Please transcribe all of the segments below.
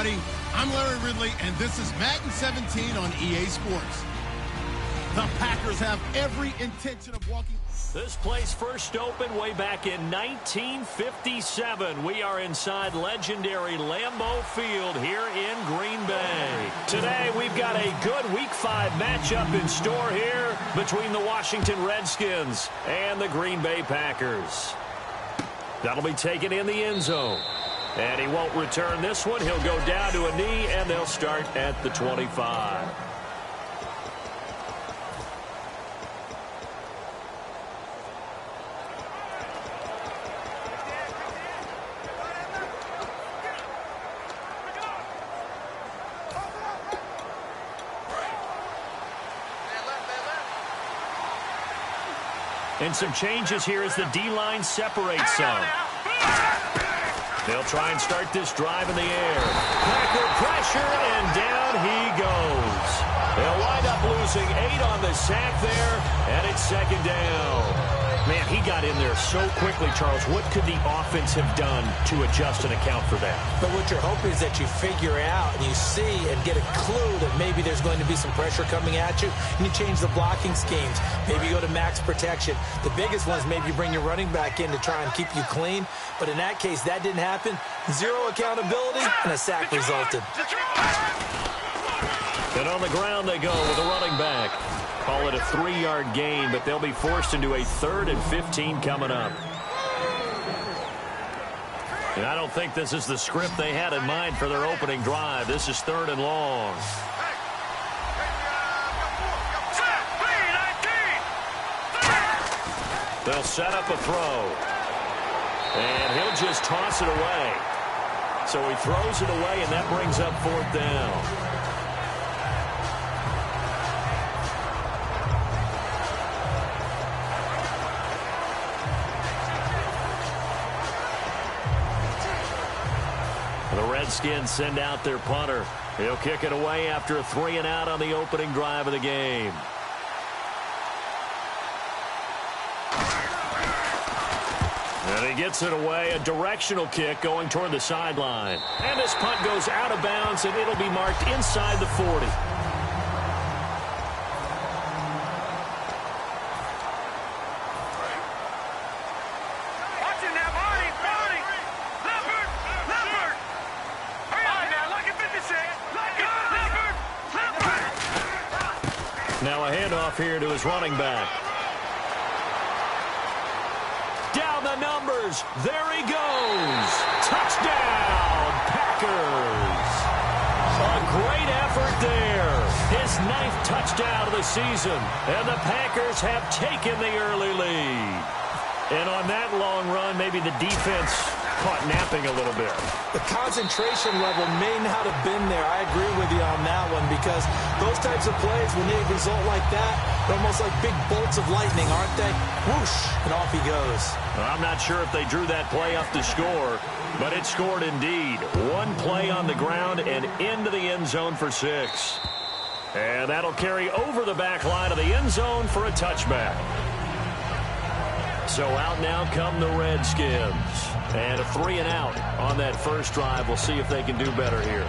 everybody. I'm Larry Ridley, and this is Madden 17 on EA Sports. The Packers have every intention of walking. This place first opened way back in 1957. We are inside legendary Lambeau Field here in Green Bay. Today, we've got a good Week 5 matchup in store here between the Washington Redskins and the Green Bay Packers. That'll be taken in the end zone. And he won't return this one. He'll go down to a knee, and they'll start at the 25. And some changes here as the D-line separates some. They'll try and start this drive in the air. Packer pressure, and down he goes. They'll wind up losing 8 on the sack there, and it's second down. Man, he got in there so quickly, Charles. What could the offense have done to adjust and account for that? But what you're hoping is that you figure out and you see and get a clue that maybe there's going to be some pressure coming at you, and you change the blocking schemes. Maybe you go to max protection. The biggest one is maybe you bring your running back in to try and keep you clean. But in that case, that didn't happen. 0 accountability, and a sack resulted. And on the ground they go with a running back. Call it a 3-yard gain, but they'll be forced into a 3rd and 15 coming up. And I don't think this is the script they had in mind for their opening drive. This is 3rd and long. They'll set up a throw. And he'll just toss it away. So he throws it away, and that brings up 4th down. The Redskins send out their punter. He'll kick it away after a 3-and-out on the opening drive of the game. And he gets it away, a directional kick going toward the sideline. And this punt goes out of bounds, and it'll be marked inside the 40. Now a handoff here to his running back. Down the numbers. There he goes. Touchdown, Packers. A great effort there. His 9th touchdown of the season. And the Packers have taken the early lead. And on that long run, maybe the defense caught napping a little bit. The concentration level may not have been there. I agree with you on that one, because those types of plays, when they result like that, they're almost like big bolts of lightning, aren't they? Whoosh, and off he goes. Well, I'm not sure if they drew that play up to score, but it scored indeed. One play on the ground and into the end zone for 6. And that'll carry over the back line of the end zone for a touchback. So out now come the Redskins. And a 3-and-out on that first drive. We'll see if they can do better here.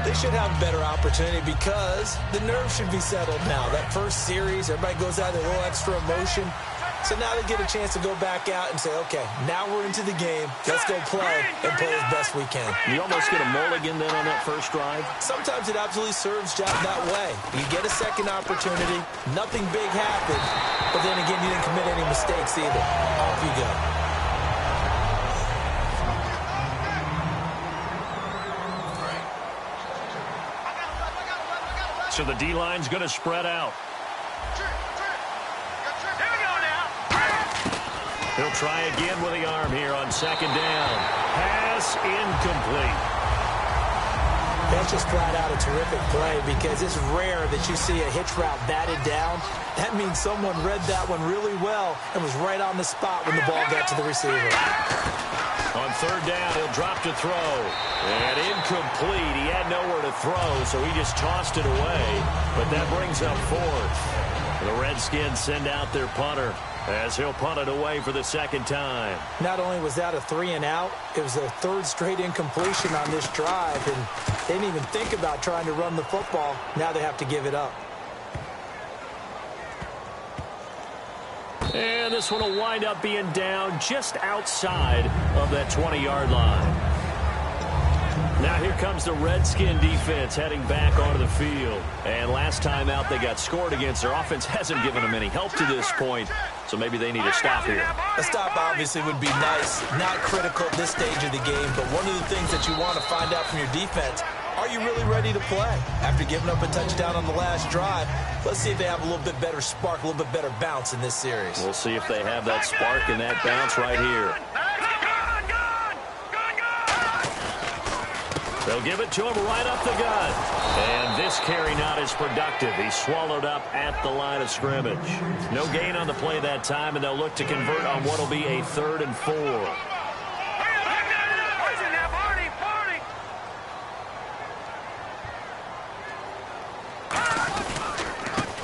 They should have a better opportunity because the nerves should be settled now. That first series, everybody goes out with a little extra emotion. So now they get a chance to go back out and say, okay, now we're into the game. Let's go play and play as best we can. You almost get a mulligan then on that first drive? Sometimes it absolutely serves job that way. You get a second opportunity. Nothing big happened. But then again, you didn't commit any mistakes either. Off you go. So the D-line's going to spread out. He'll try again with the arm here on second down. Pass incomplete. That's just flat out a terrific play, because it's rare that you see a hitch route batted down. That means someone read that one really well and was right on the spot when the ball got to the receiver. On third down, he'll drop to throw. And incomplete. He had nowhere to throw, so he just tossed it away. But that brings up 4th. The Redskins send out their punter as he'll punt it away for the second time. Not only was that a 3-and-out, it was a third straight incompletion on this drive, and they didn't even think about trying to run the football. Now they have to give it up. And this one will wind up being down just outside of that 20-yard line. Now here comes the Redskin defense heading back onto the field. And last time out they got scored against, their offense hasn't given them any help to this point. So maybe they need a stop here. A stop obviously would be nice. Not critical at this stage of the game, but one of the things that you want to find out from your defense, are you really ready to play? After giving up a touchdown on the last drive, let's see if they have a little bit better spark, a little bit better bounce in this series. We'll see if they have that spark and that bounce right here. They'll give it to him right up the gut. And this carry not as productive. He's swallowed up at the line of scrimmage. No gain on the play that time, and they'll look to convert on what will be a 3rd and 4.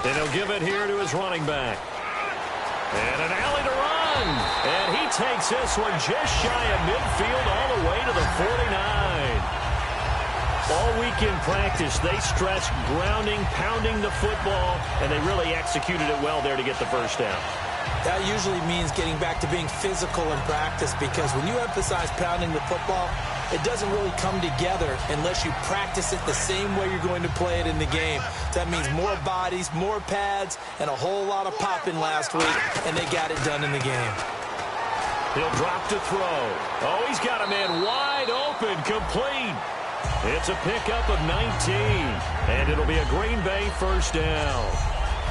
Then he'll give it here to his running back. And an alley to run. And he takes this one just shy of midfield all the way to the 49. All week in practice, they stressed grounding, pounding the football, and they really executed it well there to get the first down. That usually means getting back to being physical in practice, because when you emphasize pounding the football, it doesn't really come together unless you practice it the same way you're going to play it in the game. That means more bodies, more pads, and a whole lot of popping last week, and they got it done in the game. He'll drop to throw. Oh, he's got a man wide open, complete. It's a pickup of 19, and it'll be a Green Bay first down.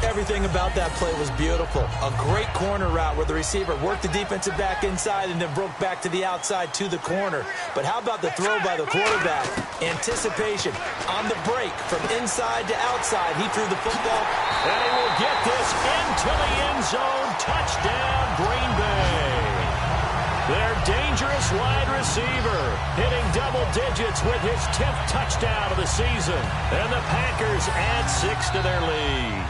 Everything about that play was beautiful. A great corner route where the receiver worked the defensive back inside and then broke back to the outside to the corner. But how about the throw by the quarterback? Anticipation on the break from inside to outside. He threw the football. And he will get this into the end zone. Touchdown, Green Bay. Their dangerous wide receiver hitting double digits with his 10th touchdown of the season. And the Packers add 6 to their lead.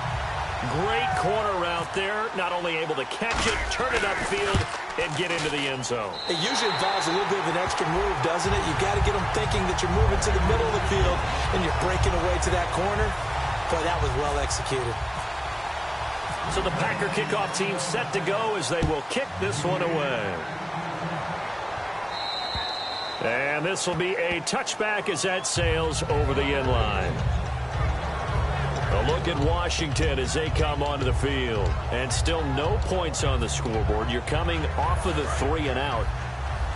Great corner route there. Not only able to catch it, turn it upfield, and get into the end zone. It usually involves a little bit of an extra move, doesn't it? You've got to get them thinking that you're moving to the middle of the field and you're breaking away to that corner. Boy, that was well executed. So the Packer kickoff team set to go as they will kick this one away. And this will be a touchback as that sails over the end line. A look at Washington as they come onto the field. And still no points on the scoreboard. You're coming off of the 3-and-out.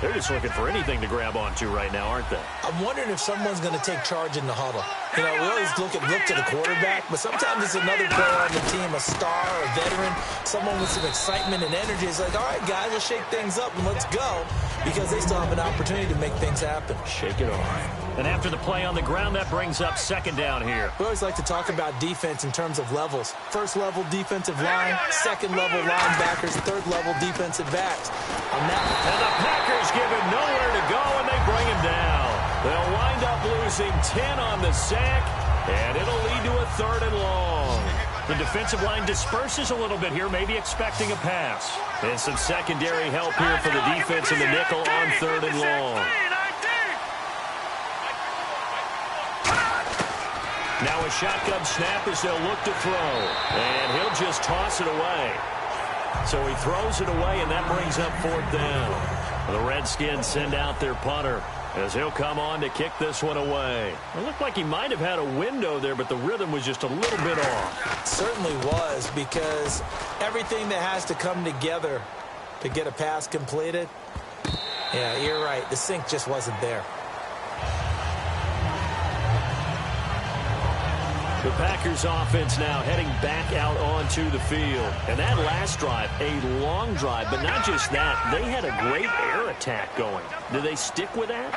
They're just looking for anything to grab onto right now, aren't they? I'm wondering if someone's going to take charge in the huddle. You know, we always look to the quarterback, but sometimes it's another player on the team, a star, a veteran, someone with some excitement and energy. It's like, all right, guys, let's shake things up and let's go, because they still have an opportunity to make things happen. Shake it off. And after the play on the ground, that brings up second down here. We always like to talk about defense in terms of levels. First level defensive line, second level linebackers, third level defensive backs. And the Packers give him nowhere to go, and they bring him down. They'll wind up losing 10 on the sack, and it'll lead to a 3rd and long. The defensive line disperses a little bit here, maybe expecting a pass. And some secondary help here for the defense in the nickel on 3rd and long. Now a shotgun snap as they'll look to throw. And he'll just toss it away. So he throws it away, and that brings up 4th down. The Redskins send out their punter as he'll come on to kick this one away. It looked like he might have had a window there, but the rhythm was just a little bit off. It certainly was, because everything that has to come together to get a pass completed, yeah, you're right. The sync just wasn't there. The Packers offense now heading back out onto the field. And that last drive, a long drive, but not just that. They had a great air attack going. Do they stick with that?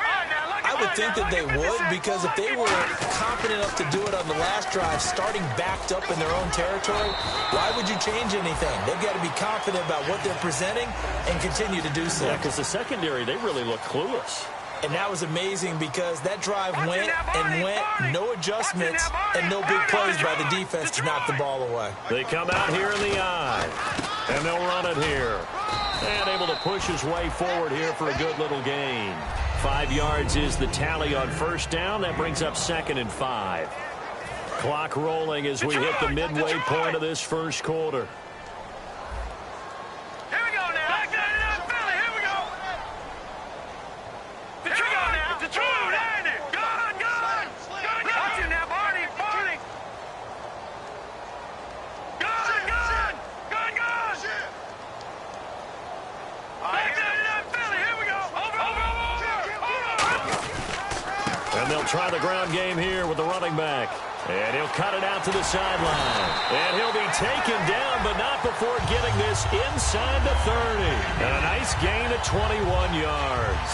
I would think that they would, because if they were confident enough to do it on the last drive, starting backed up in their own territory, why would you change anything? They've got to be confident about what they're presenting and continue to do so. Yeah, because the secondary, they really look clueless. And that was amazing because that drive went and went, no adjustments, and no big plays by the defense to knock the ball away. They come out here in the eye, and they'll run it here. And able to push his way forward here for a good little gain. 5 yards is the tally on first down. That brings up 2nd and 5. Clock rolling as we hit the midway point of this first quarter. And they'll try the ground game here with the running back. And he'll cut it out to the sideline. And he'll be taken down, but not before getting this inside the 30. And a nice gain of 21 yards.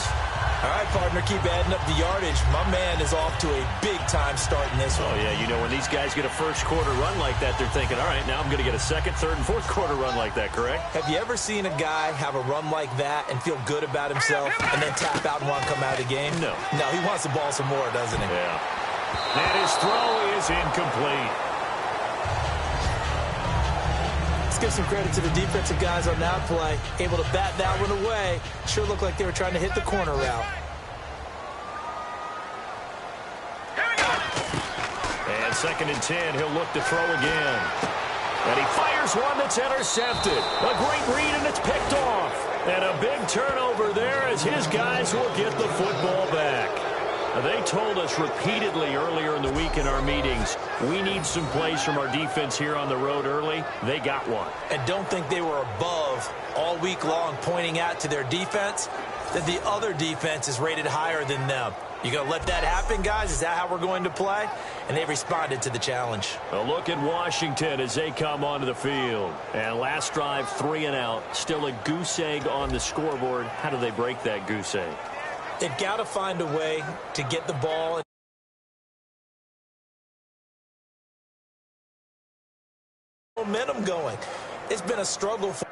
All right, partner, keep adding up the yardage. My man is off to a big-time start in this one. Oh, yeah, you know, when these guys get a first-quarter run like that, they're thinking, all right, now I'm going to get a second, third, and fourth-quarter run like that, correct? Have you ever seen a guy have a run like that and feel good about himself and then tap out and want to come out of the game? No. No, he wants the ball some more, doesn't he? Yeah. And his throw is incomplete. Let's give some credit to the defensive guys on that play. Able to bat that one away. Sure looked like they were trying to hit the corner route. And 2nd and 10, he'll look to throw again. And he fires one that's intercepted. A great read, and it's picked off. And a big turnover there as his guys will get the football back. Now, they told us repeatedly earlier in the week in our meetings, we need some plays from our defense here on the road early. They got one. And don't think they were above all week long pointing out to their defense that the other defense is rated higher than them. You going to let that happen, guys? Is that how we're going to play? And they responded to the challenge. A look at Washington as they come onto the field. And last drive, 3 and out. Still a goose egg on the scoreboard. How do they break that goose egg? They've got to find a way to get the ball momentum going. It's been a struggle for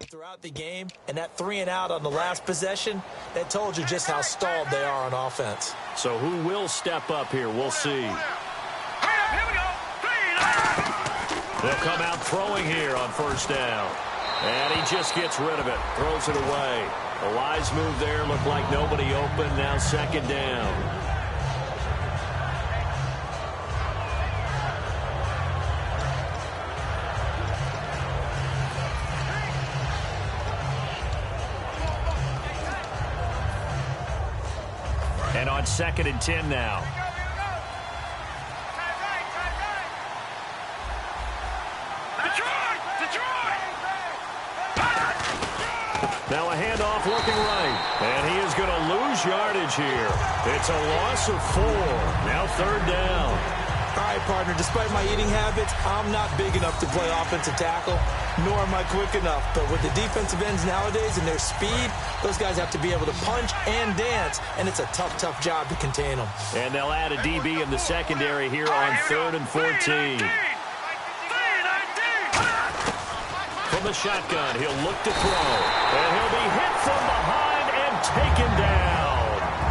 throughout the game, and that 3 and out on the last possession, that told you just how stalled they are on offense. So who will step up here? We'll see. They'll come out throwing here on first down. And he just gets rid of it, throws it away. A wise move there, looked like nobody open, now second down. And on 2nd and 10 now. Now a handoff looking right. And he is going to lose yardage here. It's a loss of 4. Now 3rd down. All right, partner, despite my eating habits, I'm not big enough to play offensive tackle, nor am I quick enough. But with the defensive ends nowadays and their speed, those guys have to be able to punch and dance, and it's a tough, tough job to contain them. And they'll add a DB in the secondary here on 3rd and 14. From the shotgun, he'll look to throw. And he'll be hit from behind and taken down.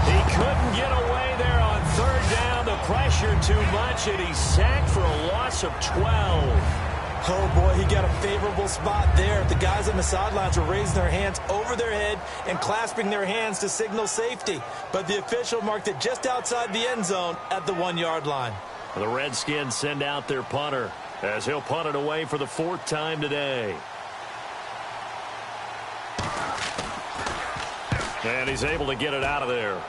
He couldn't get away there on 3rd down. The pressure too much, and he's sacked for a loss of 12. Oh, boy, he got a favorable spot there. The guys on the sidelines were raising their hands over their head and clasping their hands to signal safety. But the official marked it just outside the end zone at the 1-yard line. The Redskins send out their punter as he'll punt it away for the 4th time today. And he's able to get it out of there.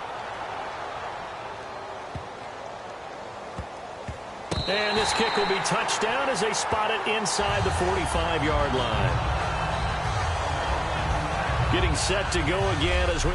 And this kick will be touchdown as they spot it inside the 45-yard line. Getting set to go again as we...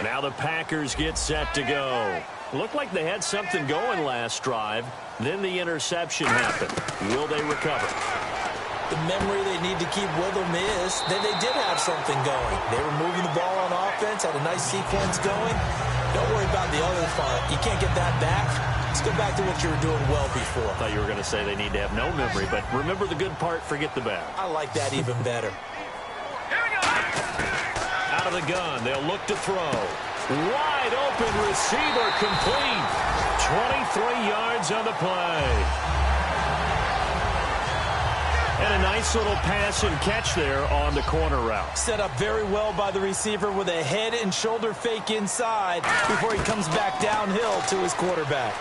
Now the Packers get set to go. Looked like they had something going last drive. Then the interception happened. Will they recover? The memory they need to keep with them is that they did have something going. They were moving the ball on offense, had a nice sequence going. Don't worry about the other fun. You can't get that back. Let's go back to what you were doing well before. I thought you were going to say they need to have no memory, but remember the good part, forget the bad. I like that even better. Out of the gun, they'll look to throw. Wide open receiver complete. 23 yards on the play. And a nice little pass and catch there on the corner route. Set up very well by the receiver with a head and shoulder fake inside before he comes back downhill to his quarterback.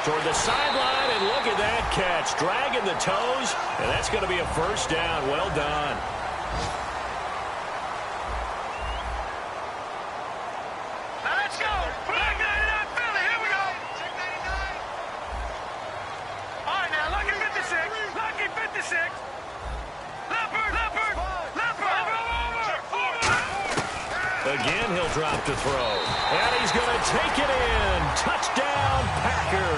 Toward the sideline, and look at that catch. Dragging the toes, and that's going to be a first down. Well done. Let's go. Black 99 Philly. Here we go. Check 99. All right, now, lucky 56. Lucky 56. Leopard. Over. Again, he'll drop to throw. And he's going to take it in. Touchdown, Packers.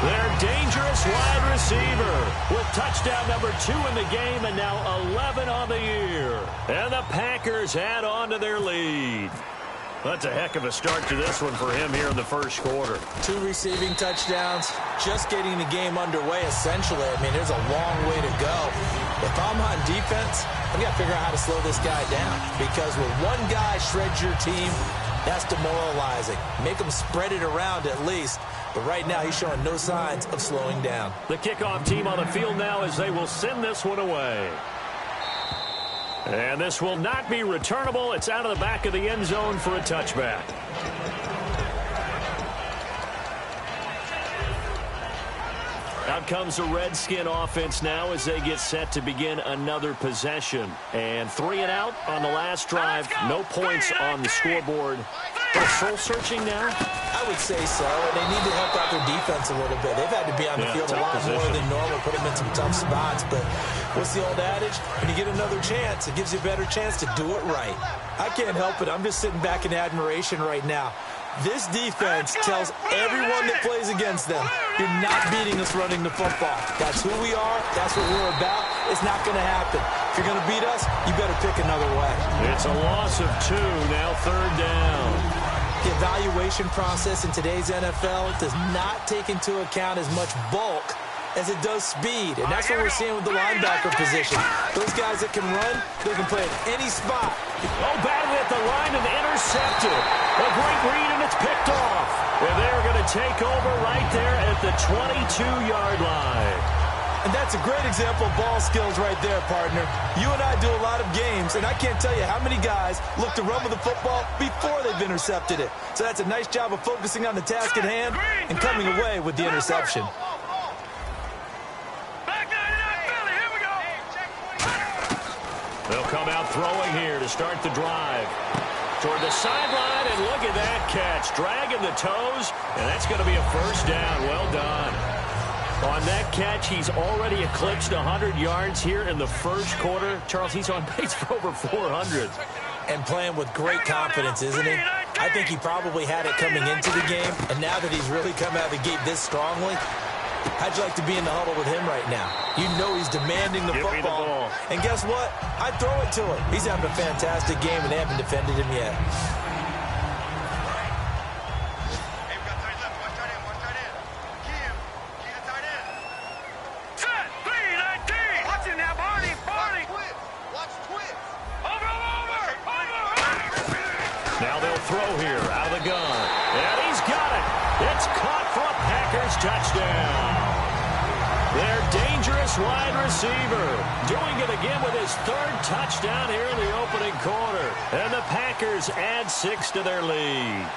Their dangerous wide receiver with touchdown number 2 in the game and now 11 on the year. And the Packers add on to their lead. That's a heck of a start to this one for him here in the first quarter. 2 receiving touchdowns, just getting the game underway, essentially. I mean, there's a long way to go. If I'm on defense, I've got to figure out how to slow this guy down, because when one guy shreds your team, that's demoralizing. Make him spread it around at least. But right now, he's showing no signs of slowing down. The kickoff team on the field now as they will send this one away. And this will not be returnable. It's out of the back of the end zone for a touchback. Out comes the Redskin offense now as they get set to begin another possession. And 3 and out on the last drive. No points on the scoreboard. They're soul-searching now? I would say so. And they need to help out their defense a little bit. They've had to be on the field a lot more than normal, put them in some tough spots. But what's the old adage? When you get another chance, it gives you a better chance to do it right. I can't help it. I'm just sitting back in admiration right now. This defense tells everyone that plays against them, you're not beating us running the football. That's who we are. That's what we're about. It's not going to happen. If you're going to beat us, you better pick another way. It's a loss of 2, now 3rd down. The evaluation process in today's NFL does not take into account as much bulk as it does speed, and that's what we're seeing with the linebacker position. Those guys that can run, they can play at any spot. Oh, batted at the line and intercepted. A great read, and it's picked off. And they're going to take over right there at the 22-yard line. And that's a great example of ball skills right there, partner. You and I do a lot of games, and I can't tell you how many guys look to run with the football before they've intercepted it. So that's a nice job of focusing on the task at hand and coming away with the interception. They'll come out throwing here to start the drive. Toward the sideline, and look at that catch. Dragging the toes, and that's going to be a first down. Well done. On that catch, he's already eclipsed 100 yards here in the first quarter. Charles, he's on pace for over 400. And playing with great confidence, isn't he? I think he probably had it coming into the game, and now that he's really come out of the gate this strongly, how'd you like to be in the huddle with him right now? You know he's demanding the football. And guess what? I'd throw it to him. He's having a fantastic game, and they haven't defended him yet. Now they'll throw here out of the gun. And he's got it. It's caught for a Packers touchdown. Their dangerous wide receiver doing it again with his 3rd touchdown here in the opening quarter. And the Packers add 6 to their lead.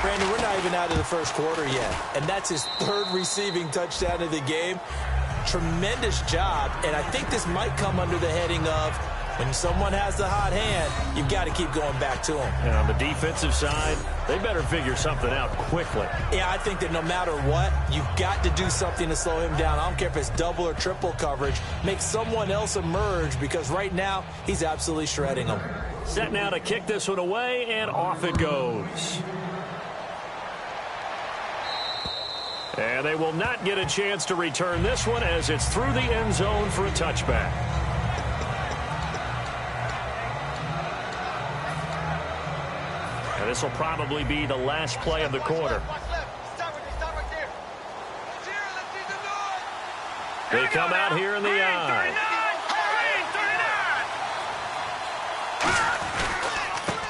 Brandon, we're not even out of the first quarter yet. And that's his 3rd receiving touchdown of the game. Tremendous job. And I think this might come under the heading of when someone has the hot hand, you've got to keep going back to them. And on the defensive side, they better figure something out quickly. Yeah, I think that no matter what, you've got to do something to slow him down. I don't care if it's double or triple coverage. Make someone else emerge, because right now, he's absolutely shredding them. Set now to kick this one away, and off it goes. And they will not get a chance to return this one as it's through the end zone for a touchback. And this will probably be the last play of the quarter. They come out here in the eye.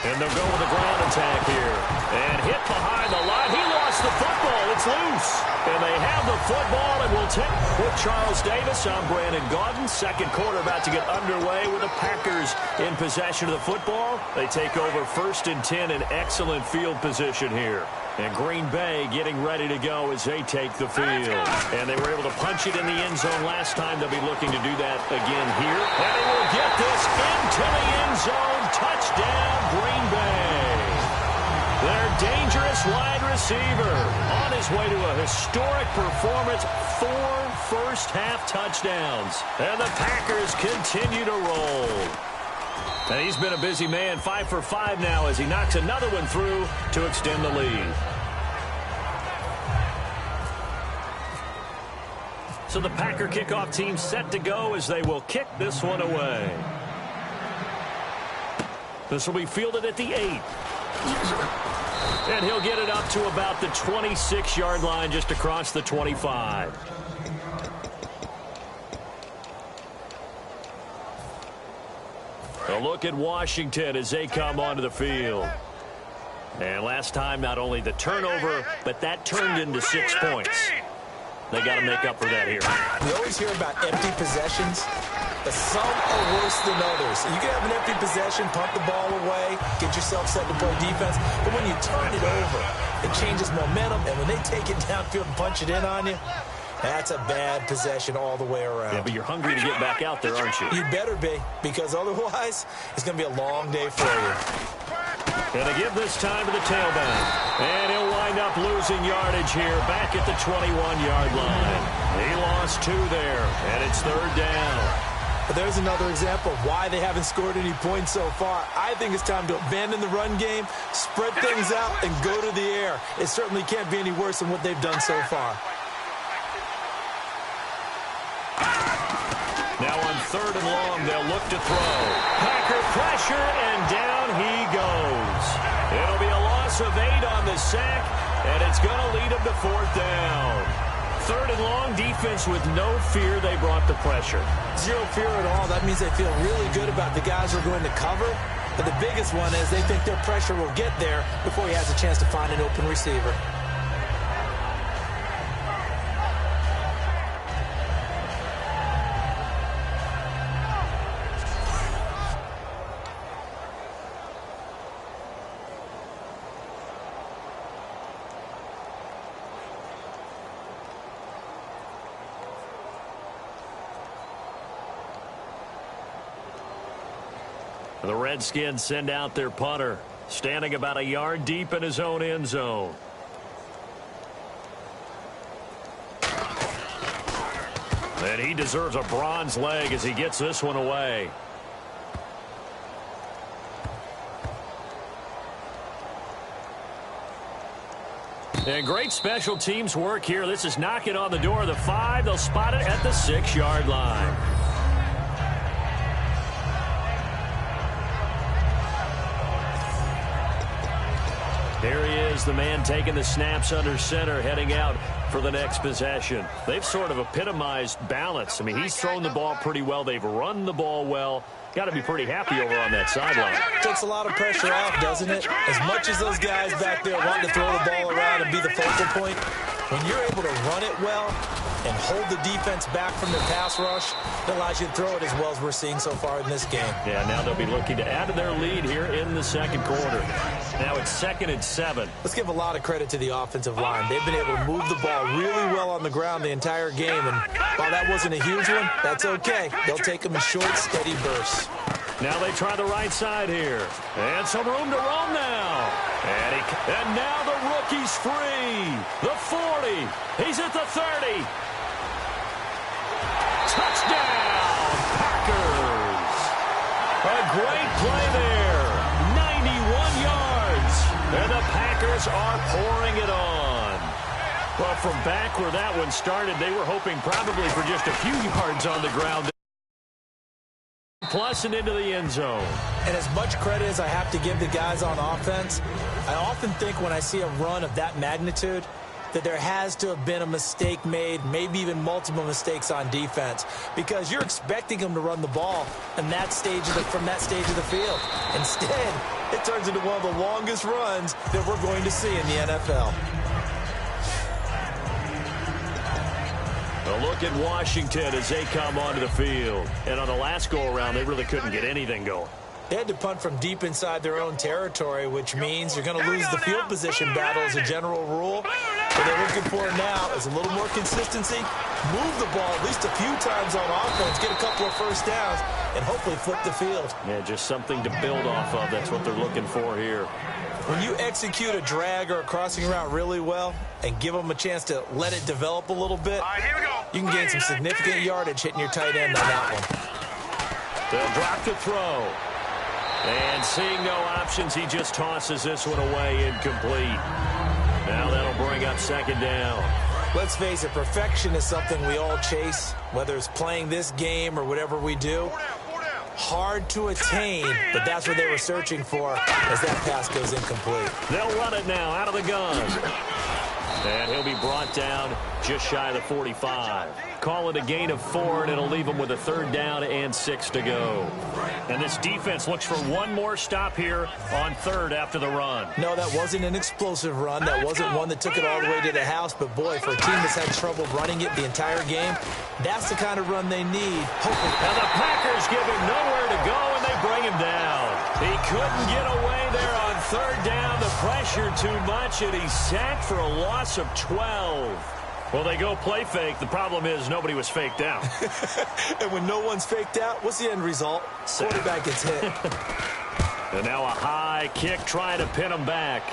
And they'll go with a ground attack here. And hit behind the line. He lost lost the football. It's loose. And they have the football and will take with Charles Davis. I'm Brandon Gaudin. Second quarter about to get underway with the Packers in possession of the football. They take over 1st and 10 in excellent field position here. And Green Bay getting ready to go as they take the field. And they were able to punch it in the end zone last time. They'll be looking to do that again here. And they will get this into the end zone. Touchdown, Green Bay. Their dangerous wide receiver on his way to a historic performance. 4 first-half touchdowns. And the Packers continue to roll. And he's been a busy man, 5 for 5 now as he knocks another one through to extend the lead. So the Packer kickoff team set to go as they will kick this one away. This will be fielded at the 8. And he'll get it up to about the 26-yard line just across the 25. A look at Washington as they come onto the field. And last time, not only the turnover, but that turned into 6 points. They got to make up for that here. We always hear about empty possessions, but some are worse than others. You can have an empty possession, pump the ball away, get yourself set to play defense, but when you turn it over, it changes momentum, and when they take it downfield and punch it in on you, that's a bad possession all the way around. Yeah, but you're hungry to get back out there, aren't you? You better be, because otherwise, it's going to be a long day for you. And they give this time to the tailback. And he'll wind up losing yardage here back at the 21-yard line. He lost 2 there, and it's 3rd down. But there's another example of why they haven't scored any points so far. I think it's time to abandon the run game, spread things out, and go to the air. It certainly can't be any worse than what they've done so far. Now on 3rd and long, they'll look to throw. Packer pressure, and down he goes. It'll be a loss of 8 on the sack, and it's going to lead them to 4th down. 3rd and long, defense with no fear. They brought the pressure. 0 fear at all. That means they feel really good about the guys who are going to cover. But the biggest one is they think their pressure will get there before he has a chance to find an open receiver. The Redskins send out their punter, standing about a yard deep in his own end zone. And he deserves a bronze leg as he gets this one away. And great special teams work here. This is knocking on the door of the 5. They'll spot it at the 6-yard line. Here he is, the man taking the snaps under center, heading out for the next possession. They've sort of epitomized balance. I mean, he's thrown the ball pretty well. They've run the ball well. Got to be pretty happy over on that sideline. Takes a lot of pressure off, doesn't it? As much as those guys back there want to throw the ball around and be the focal point, when you're able to run it well and hold the defense back from their pass rush, it allows you to throw it as well as we're seeing so far in this game. Yeah, now they'll be looking to add to their lead here in the second quarter. Now it's 2nd and 7. Let's give a lot of credit to the offensive line. They've been able to move the ball really well on the ground the entire game, and while that wasn't a huge one, that's okay. They'll take them in short, steady bursts. Now they try the right side here. And some room to roam now. And now the rookie's free. The 40. He's at the 30. Touchdown, Packers. A great play there. 91 yards. And the Packers are pouring it on. Well, from back where that one started, they were hoping probably for just a few yards on the ground. Plus and into the end zone. And as much credit as I have to give the guys on offense, I often think when I see a run of that magnitude that there has to have been a mistake made, maybe even multiple mistakes on defense, because you're expecting them to run the ball from that stage of the field. Instead, it turns into one of the longest runs that we're going to see in the NFL. A look at Washington as they come onto the field. And on the last go-around, they really couldn't get anything going. They had to punt from deep inside their own territory, which means you're going to lose the field position battle as a general rule. What they're looking for now is a little more consistency, move the ball at least a few times on offense, get a couple of first downs, and hopefully flip the field. Yeah, just something to build off of. That's what they're looking for here. When you execute a drag or a crossing route really well and give them a chance to let it develop a little bit, you can gain some significant yardage hitting your tight end on that one. They'll drop the throw. And seeing no options, he just tosses this one away incomplete. Now that'll bring up second down. Let's face it, perfection is something we all chase, whether it's playing this game or whatever we do. Hard to attain, but that's what they were searching for as that pass goes incomplete. They'll run it now out of the gun. And he'll be brought down just shy of the 45. Call it a gain of 4, and it'll leave him with a third down and 6 to go. And this defense looks for one more stop here on third after the run. No, that wasn't an explosive run. That wasn't one that took it all the way to the house. But, boy, for a team that's had trouble running it the entire game, that's the kind of run they need. Hopefully. And the Packers give him nowhere to go, and they bring him down. He couldn't get away there on third down. The pressure too much, and he's sacked for a loss of 12. Well, they go play fake. The problem is nobody was faked out. And when no one's faked out, what's the end result? Quarterback gets hit. And now a high kick trying to pin him back.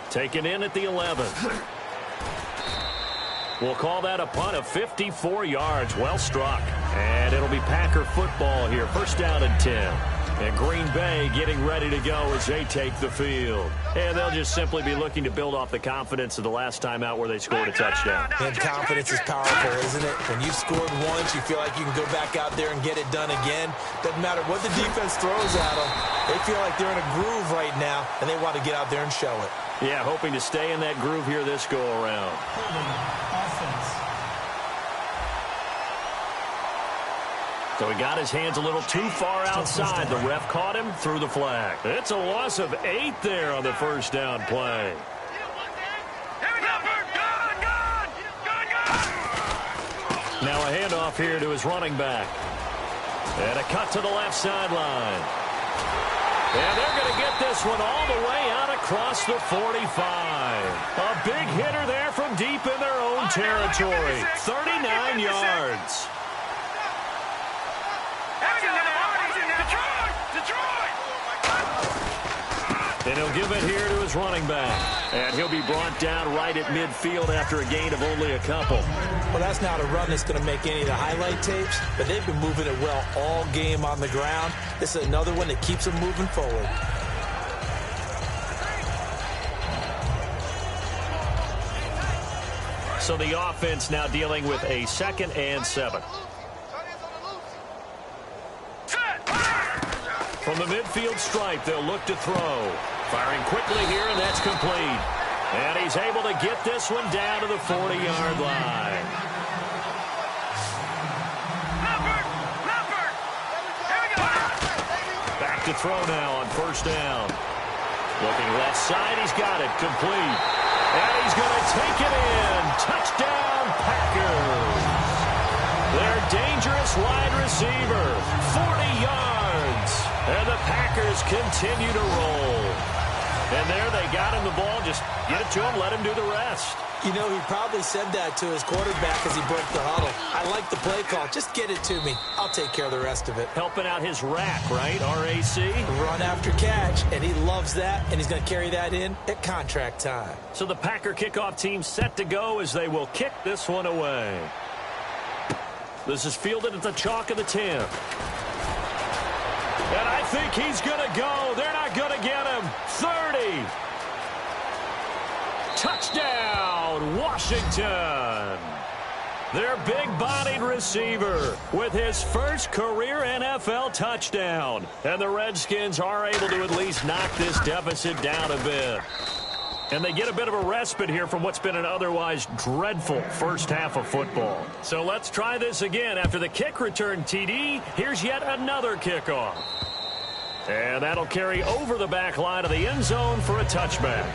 Taken in at the 11. We'll call that a punt of 54 yards. Well struck. And it'll be Packer football here. First down and 10. And Green Bay getting ready to go as they take the field. And they'll just simply be looking to build off the confidence of the last time out where they scored a touchdown. And confidence is powerful, isn't it? When you've scored once, you feel like you can go back out there and get it done again. Doesn't matter what the defense throws at them. They feel like they're in a groove right now, and they want to get out there and show it. Yeah, hoping to stay in that groove here this go-around. So he got his hands a little too far outside. The ref caught him, threw the flag. It's a loss of 8 there on the first down play. Now a handoff here to his running back. And a cut to the left sideline. And they're going to get this one all the way out across the 45. A big hitter there from deep in their own territory. 39 yards. And he'll give it here to his running back. And he'll be brought down right at midfield after a gain of only a couple. Well, that's not a run that's going to make any of the highlight tapes, but they've been moving it well all game on the ground. This is another one that keeps them moving forward. So the offense now dealing with a 2nd and 7. From the midfield stripe, they'll look to throw. Firing quickly here, and that's complete. And he's able to get this one down to the 40-yard line. Back to throw now on first down. Looking left side, he's got it, complete. And he's going to take it in. Touchdown, Packers. Their dangerous wide receiver, 40 yards. And the Packers continue to roll. And there they got him the ball. Just get it to him, let him do the rest. You know, he probably said that to his quarterback as he broke the huddle. I like the play call. Just get it to me. I'll take care of the rest of it. Helping out his rack, right? RAC. Run after catch, and he loves that, and he's going to carry that in at contract time. So the Packer kickoff team set to go as they will kick this one away. This is fielded at the chalk of the 10. And I think he's going to go. They're not going to get him. 30. Touchdown, Washington. Their big-bodied receiver with his first career NFL touchdown. And the Redskins are able to at least knock this deficit down a bit. And they get a bit of a respite here from what's been an otherwise dreadful first half of football. So let's try this again. After the kick return TD, here's yet another kickoff. And that'll carry over the back line of the end zone for a touchback.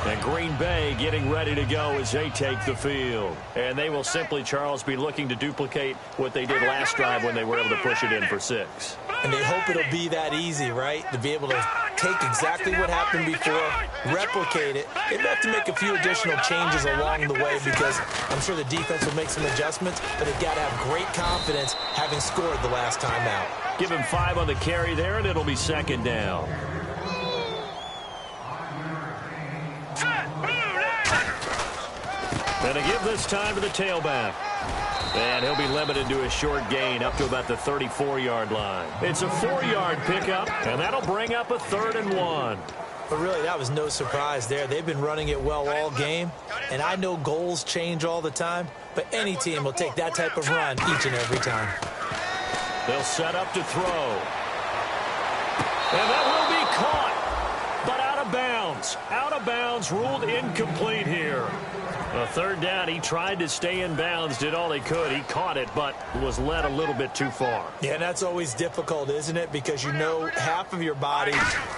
And Green Bay getting ready to go as they take the field. And they will simply, Charles, be looking to duplicate what they did last drive when they were able to push it in for 6. And they hope it'll be that easy, right? To be able to take exactly what happened before, replicate it. They may have to make a few additional changes along the way because I'm sure the defense will make some adjustments, but they've got to have great confidence having scored the last time out. Give him 5 on the carry there, and it'll be 2nd down. And a give this time to the tailback. And he'll be limited to a short gain up to about the 34-yard line. It's a 4-yard pickup, and that'll bring up a 3rd and 1. But really, that was no surprise there. They've been running it well all game, and I know goals change all the time, but any team will take that type of run each and every time. They'll set up to throw. And that will be caught, but out of bounds. Out of bounds, ruled incomplete here. A 3rd down, he tried to stay in bounds, did all he could. He caught it, but was led a little bit too far. Yeah, and that's always difficult, isn't it? Because you know half of your body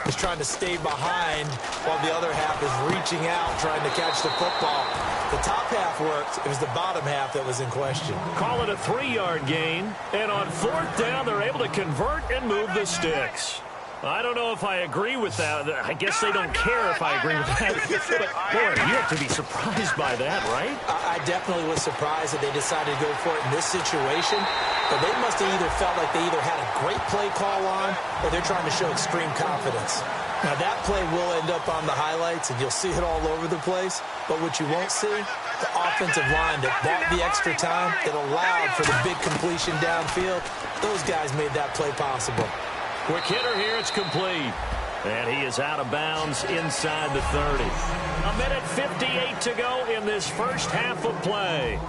is trying to stay behind while the other half is reaching out, trying to catch the football. The top half worked. It was the bottom half that was in question. Call it a 3-yard gain. And on 4th down, they're able to convert and move the sticks. I don't know if I agree with that. I guess they don't care if I agree with that. But, boy, you have to be surprised by that, right? I definitely was surprised that they decided to go for it in this situation. But they must have either felt like they either had a great play call on or they're trying to show extreme confidence. Now, that play will end up on the highlights, and you'll see it all over the place. But what you won't see, the offensive line that bought the extra time, that allowed for the big completion downfield, those guys made that play possible. Quick hitter here, it's complete. And he is out of bounds inside the 30. 1:58 to go in this first half of play.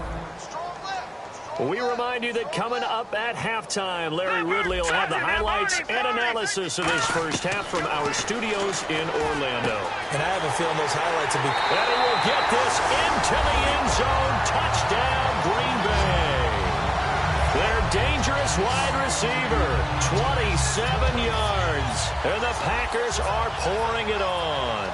We remind you that coming up at halftime, Larry Ridley will have the highlights and analysis of this first half from our studios in Orlando. And I have a feeling those highlights will be... And he will get this into the end zone. Touchdown, Green Bay. Their dangerous wide receiver, 27 yards. And the Packers are pouring it on.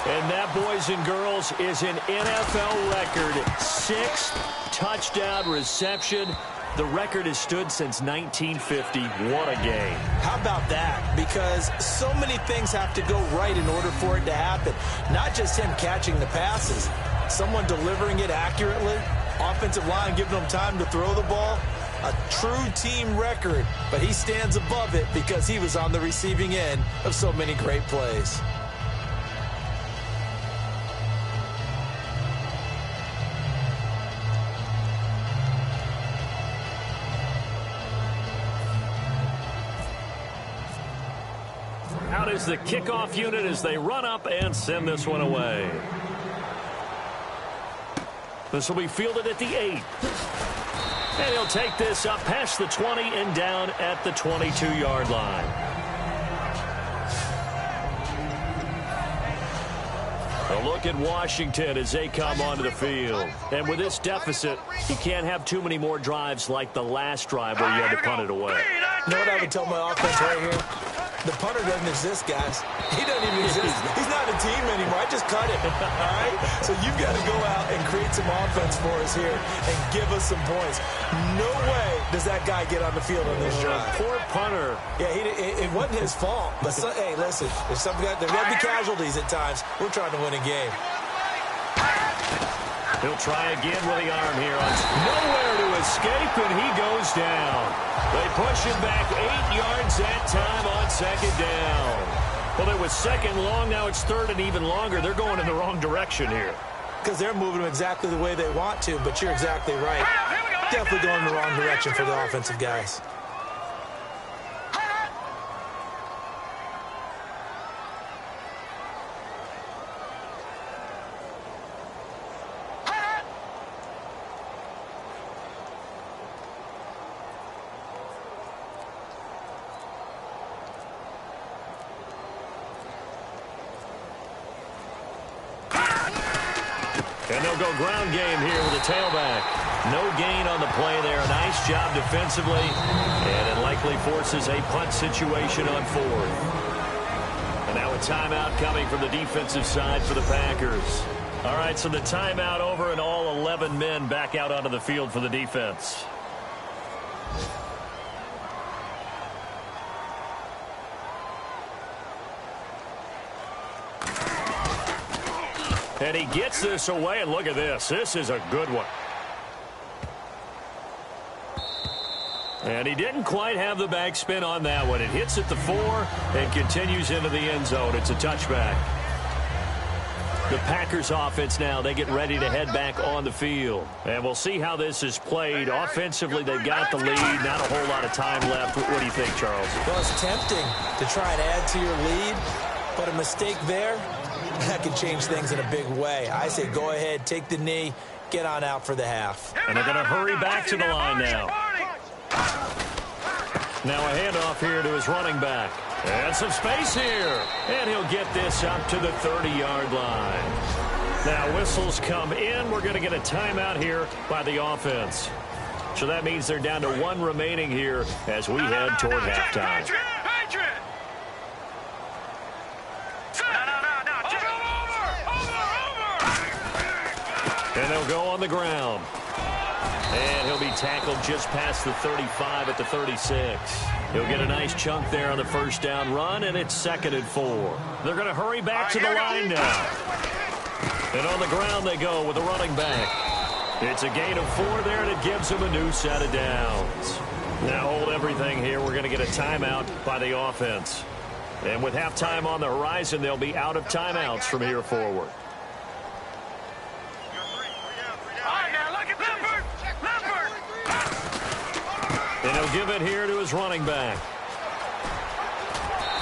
And that, boys and girls, is an NFL record. 6th touchdown reception. The record has stood since 1950. What a game. How about that? Because so many things have to go right in order for it to happen. Not just him catching the passes. Someone delivering it accurately. Offensive line giving them time to throw the ball. A true team record. But he stands above it because he was on the receiving end of so many great plays. Out is the kickoff unit as they run up and send this one away. This will be fielded at the 8. And he'll take this up past the 20 and down at the 22-yard line. A look at Washington as they come onto the field. And with this deficit, you can't have too many more drives like the last drive where you had to punt it away. You know what I would tell my offense right here? The punter doesn't exist, guys. He doesn't even exist. He's not a team anymore. I just cut it, all right? So you've got to go out and create some offense for us here and give us some points. No way does that guy get on the field on this drive. Poor punter. Yeah, it wasn't his fault. But, hey, listen, there's there got to be casualties at times. We're trying to win a game. He'll try again with the arm here. Nowhere to escape, and he goes down. They push him back 8 yards that time on 2nd down. Well, it was 2nd long. Now it's 3rd and even longer. They're going in the wrong direction here. Because they're moving them exactly the way they want to, but you're exactly right. Definitely going in the wrong direction for the offensive guys. And they'll go ground game here with a tailback. No gain on the play there. Nice job defensively. And it likely forces a punt situation on 4th. And now it's timeout coming from the defensive side for the Packers. All right, so the timeout over and all 11 men back out onto the field for the defense. And he gets this away, and look at this. This is a good one. And he didn't quite have the backspin on that one. It hits at the 4 and continues into the end zone. It's a touchback. The Packers offense now, they get ready to head back on the field. And we'll see how this is played. Offensively, they've got the lead. Not a whole lot of time left. What do you think, Charles? Well, it's tempting to try and add to your lead, but a mistake there, that could change things in a big way. I say go ahead, take the knee, get on out for the half. And they're going to hurry back to the line now. Now a handoff here to his running back. And some space here. And he'll get this up to the 30-yard line. Now whistles come in. We're going to get a timeout here by the offense. So that means they're down to 1 remaining here as we head toward halftime. And they'll go on the ground. And he'll be tackled just past the 35 at the 36. He'll get a nice chunk there on the first down run, and it's 2nd and 4. They're going to hurry back to the line now. And on the ground they go with the running back. It's a gain of 4 there, and it gives them a new set of downs. Now hold everything here. We're going to get a timeout by the offense. And with halftime on the horizon, they'll be out of timeouts from here forward. And he'll give it here to his running back.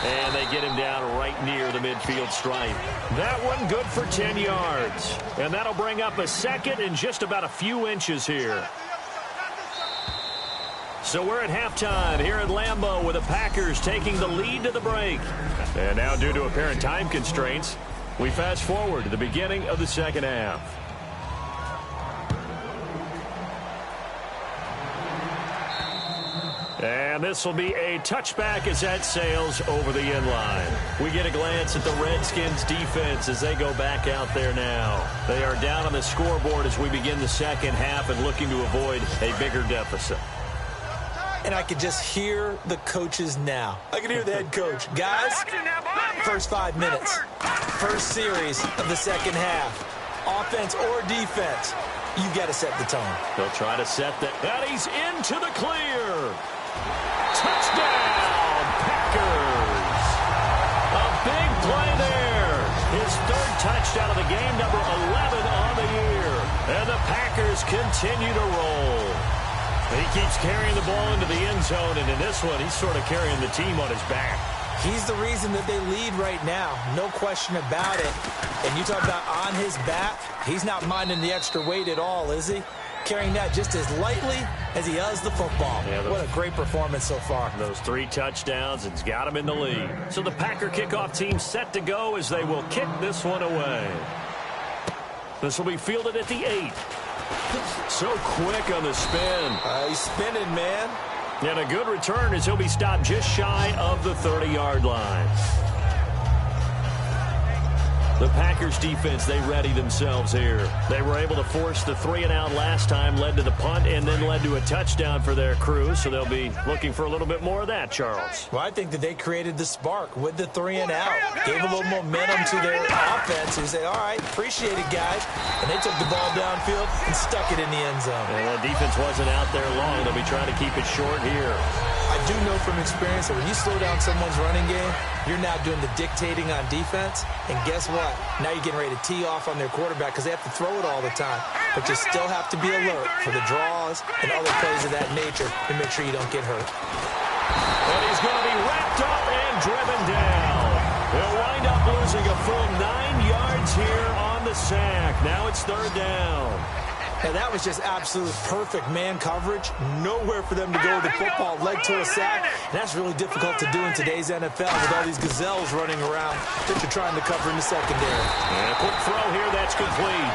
And they get him down right near the midfield stripe. That one good for 10 yards. And that'll bring up a 2nd and just about a few inches here. So we're at halftime here at Lambeau with the Packers taking the lead to the break. And now due to apparent time constraints, we fast forward to the beginning of the second half. And this will be a touchback as that sails over the end line. We get a glance at the Redskins defense as they go back out there now. They are down on the scoreboard as we begin the second half and looking to avoid a bigger deficit. And I could just hear the coaches now. I can hear the head coach. Guys, first 5 minutes, first series of the second half, offense or defense, you got to set the tone. They'll try to set that. And he's into the clear. Touchdown, Packers. A big play there. His 3rd touchdown of the game, number 11 on the year. And the Packers continue to roll. He keeps carrying the ball into the end zone, and in this one, he's sort of carrying the team on his back. He's the reason that they lead right now. No question about it. And you talk about on his back, he's not minding the extra weight at all, is he? Carrying that just as lightly as he does the football. Yeah, what a great performance so far. Those 3 touchdowns, it's got him in the lead. So the Packer kickoff team set to go as they will kick this one away. This will be fielded at the 8. So quick on the spin. He's spinning, man. And a good return as he'll be stopped just shy of the 30-yard line. The Packers defense, they ready themselves here. They were able to force the 3-and-out last time, led to the punt, and then led to a touchdown for their crew. So they'll be looking for a little bit more of that, Charles. Well, I think that they created the spark with the 3-and-out. Gave a little momentum to their offense. They said, all right, appreciate it, guys. And they took the ball downfield and stuck it in the end zone. And the defense wasn't out there long. They'll be trying to keep it short here. I do know from experience that when you slow down someone's running game, you're now doing the dictating on defense. And guess what? Now you're getting ready to tee off on their quarterback because they have to throw it all the time. But you still have to be alert for the draws and other plays of that nature to make sure you don't get hurt. And he's going to be wrapped up and driven down. He'll wind up losing a full 9 yards here on the sack. Now it's 3rd down. And that was just absolute perfect man coverage. Nowhere for them to go with the football. Led to a sack. And that's really difficult to do in today's NFL with all these gazelles running around that you're trying to cover in the secondary. And a quick throw here. That's complete.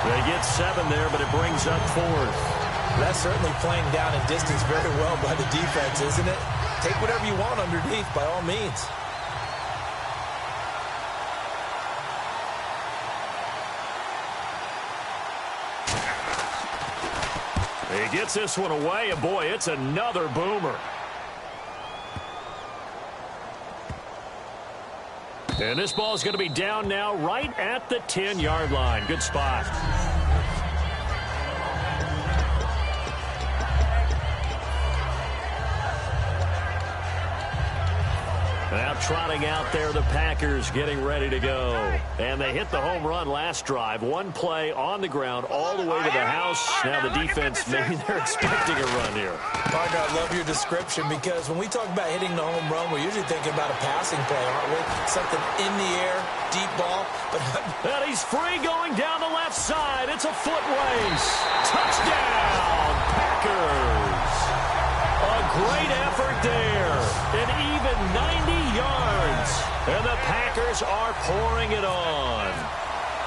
They get 7 there, but it brings up 4th. That's certainly playing down in distance very well by the defense, isn't it? Take whatever you want underneath, by all means. He gets this one away, and boy, it's another boomer. And this ball is going to be down now right at the 10-yard line. Good spot. Now trotting out there, the Packers getting ready to go. And they hit the home run last drive. One play on the ground all the way to the house. Now the defense, maybe they're expecting a run here. Partner, I love your description because when we talk about hitting the home run, we're usually thinking about a passing play, aren't we? Something in the air, deep ball. And he's free going down the left side. It's a foot race. Touchdown, Packers. A great effort there. An even 90 yards. And the Packers are pouring it on.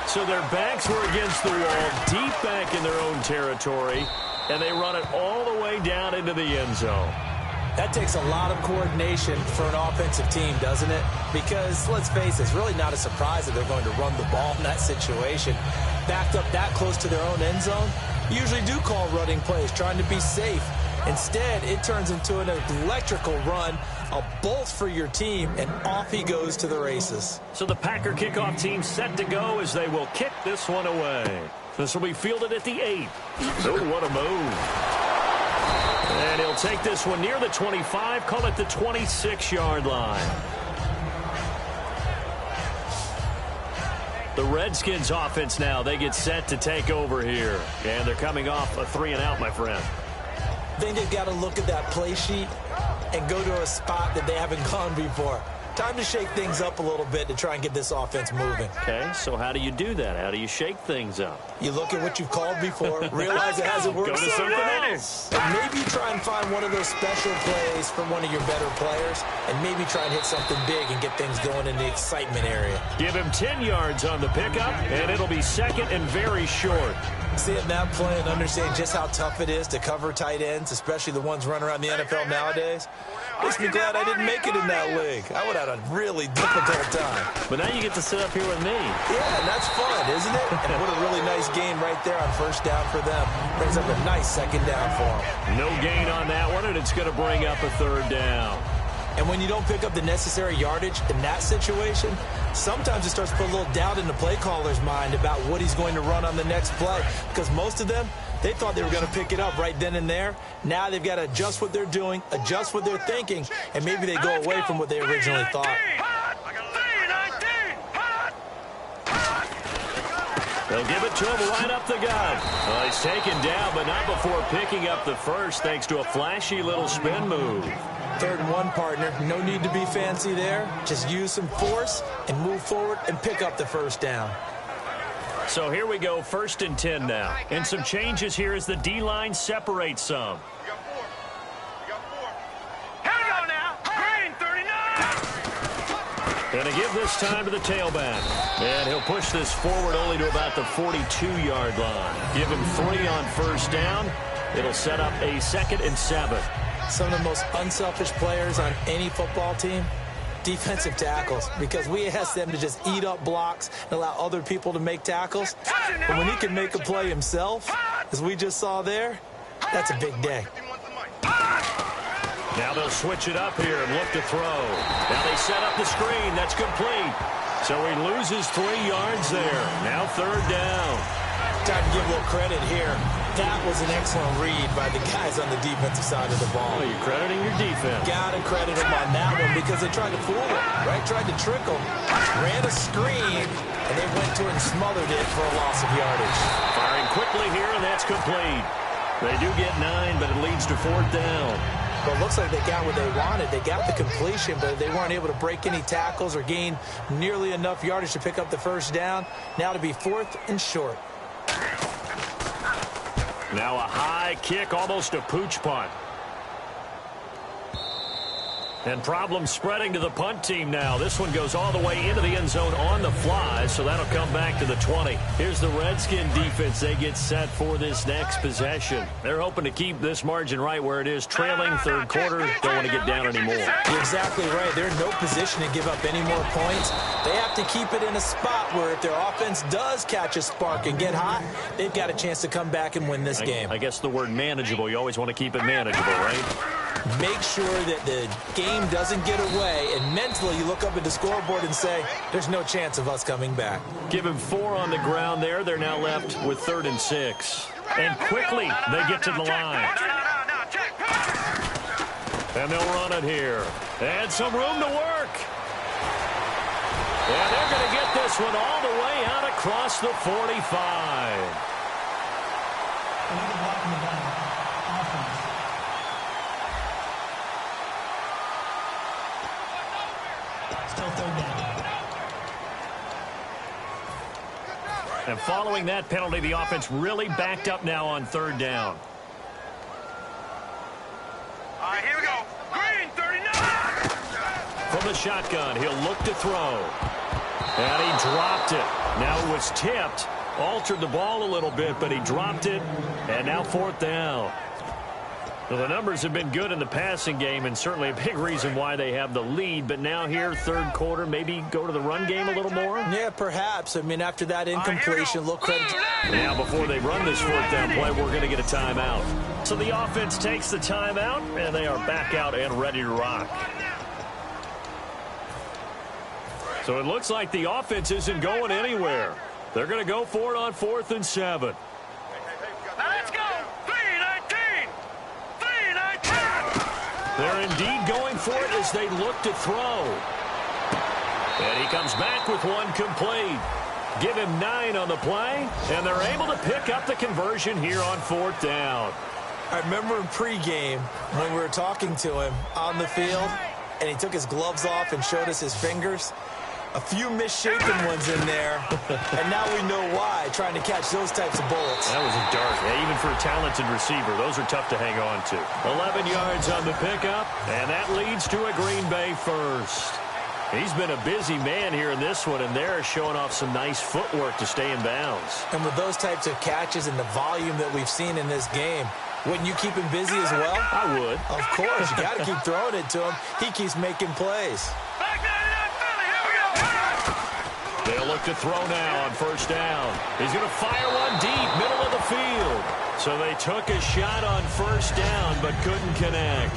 So their backs were against the wall, deep back in their own territory, and they run it all the way down into the end zone. That takes a lot of coordination for an offensive team, doesn't it? Because, let's face it, it's really not a surprise that they're going to run the ball in that situation. Backed up that close to their own end zone, you usually do call running plays, trying to be safe. Instead, it turns into an electrical run, a bolt for your team, and off he goes to the races. So the Packer kickoff team set to go as they will kick this one away. This will be fielded at the 8. Oh, what a move. And he'll take this one near the 25, call it the 26-yard line. The Redskins offense now, they get set to take over here. And they're coming off a 3-and-out, my friend. I think they've got to look at that play sheet and go to a spot that they haven't gone before. Time to shake things up a little bit to try and get this offense moving. Okay, so how do you do that? How do you shake things up? You look at what you've called before, realize it hasn't worked. Go to something else. And maybe try and find one of those special plays from one of your better players, and maybe try and hit something big and get things going in the excitement area. Give him 10 yards on the pickup, and it'll be second and very short. Seeing that play and understand just how tough it is to cover tight ends, especially the ones running around the NFL nowadays, makes me glad I didn't make it in that league. I would have had a really difficult time. But now you get to sit up here with me. Yeah, and that's fun, isn't it? And what a really nice game right there on first down for them. Brings up a nice second down for them. No gain on that one, and it's going to bring up a third down. And when you don't pick up the necessary yardage in that situation, sometimes it starts to put a little doubt in the play caller's mind about what he's going to run on the next play. Because most of them, they thought they were going to pick it up right then and there. Now they've got to adjust what they're doing, adjust what they're thinking, and maybe they go away from what they originally thought. They'll give it to him right up the gut. Well, he's taken down, but not before picking up the first thanks to a flashy little spin move. 3rd and 1, partner. No need to be fancy there. Just use some force and move forward and pick up the first down. So here we go, 1st and 10 now. And some changes here as the D-line separates some. Here we go now. Green 39. And to give this time to the tailback. And he'll push this forward only to about the 42-yard line. Give him 3 on first down. It'll set up a 2nd and 7. Some of the most unselfish players on any football team, defensive tackles, because we ask them to just eat up blocks and allow other people to make tackles. But when he can make a play himself, as we just saw there, that's a big day. Now they'll switch it up here and look to throw. Now they set up the screen. That's complete. So he loses 3 yards there. Now 3rd down. Time to give a little credit here. That was an excellent read by the guys on the defensive side of the ball. Oh, you're crediting your defense. Got to credit them on that one because they tried to fool him, right? Tried to trick him. Ran a screen, and they went to it and smothered it for a loss of yardage. Firing quickly here, and that's complete. They do get 9, but it leads to 4th down. Well, it looks like they got what they wanted. They got the completion, but they weren't able to break any tackles or gain nearly enough yardage to pick up the first down. Now to be 4th and short. Now a high kick, almost a pooch punt. And problems spreading to the punt team now. This one goes all the way into the end zone on the fly, so that'll come back to the 20. Here's the Redskin defense. They get set for this next possession. They're hoping to keep this margin right where it is, trailing third quarter. Don't want to get down anymore. You're exactly right. They're in no position to give up any more points. They have to keep it in a spot where if their offense does catch a spark and get hot, they've got a chance to come back and win this game. I guess the word manageable, you always want to keep it manageable, right? Make sure that the game doesn't get away, and mentally you look up at the scoreboard and say, there's no chance of us coming back. Give him 4 on the ground there. They're now left with 3rd and 6. And quickly they get to the line. And they'll run it here. And some room to work. And they're going to get this one all the way out across the 45. And following that penalty, the offense really backed up now on 3rd down. All right, here we go. Green, 39. From the shotgun, he'll look to throw. And he dropped it. Now it was tipped. Altered the ball a little bit, but he dropped it. And now 4th down. Well, the numbers have been good in the passing game, and certainly a big reason why they have the lead. But now here, 3rd quarter, maybe go to the run game a little more? Yeah, perhaps. I mean, after that incompletion, a little credit. Now, before they run this 4th down play, we're going to get a timeout. So the offense takes the timeout, and they are back out and ready to rock. So it looks like the offense isn't going anywhere. They're going to go for it on 4th and 7. Let's go. 3-19. 3-19. They're indeed going for it as they look to throw. And he comes back with one complete. Give him 9 on the play, and they're able to pick up the conversion here on 4th down. I remember in pregame when we were talking to him on the field, and he took his gloves off and showed us his fingers. A few misshapen ones in there, and now we know why, trying to catch those types of bullets. That was a dart. Yeah, even for a talented receiver, those are tough to hang on to. 11 yards on the pickup, and that leads to a Green Bay first. He's been a busy man here in this one, and they're showing off some nice footwork to stay in bounds. And with those types of catches and the volume that we've seen in this game, wouldn't you keep him busy as well? I would. Of course. You got to keep throwing it to him. He keeps making plays. They'll look to throw now on 1st down. He's going to fire one deep, middle of the field. So they took a shot on 1st down, but couldn't connect.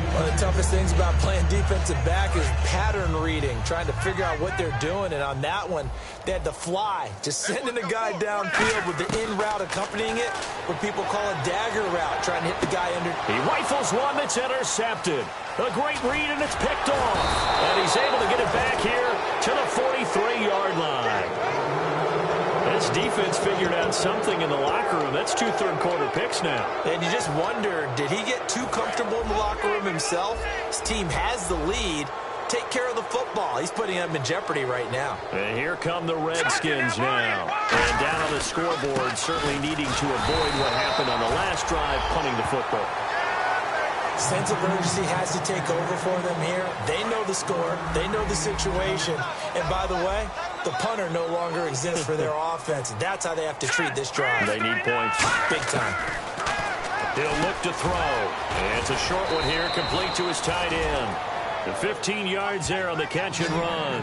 One of the toughest things about playing defensive back is pattern reading, trying to figure out what they're doing. And on that one, they had to fly, just sending a guy downfield with the in route accompanying it, what people call a dagger route, trying to hit the guy under. He rifles one that's intercepted. A great read, and it's picked off. And he's able to get it back here to the 43-yard line. This defense figured out something in the locker room. That's 2 third-quarter picks now. And you just wonder, did he get too comfortable in the locker room himself? His team has the lead. Take care of the football. He's putting them in jeopardy right now. And here come the Redskins now. And down on the scoreboard, certainly needing to avoid what happened on the last drive, punting the football. Sense of urgency has to take over for them here. They know the score. They know the situation. And by the way, the punter no longer exists for their offense. That's how they have to treat this drive. They need points. Big time. He'll look to throw. And it's a short one here, complete to his tight end. The 15 yards there on the catch and run.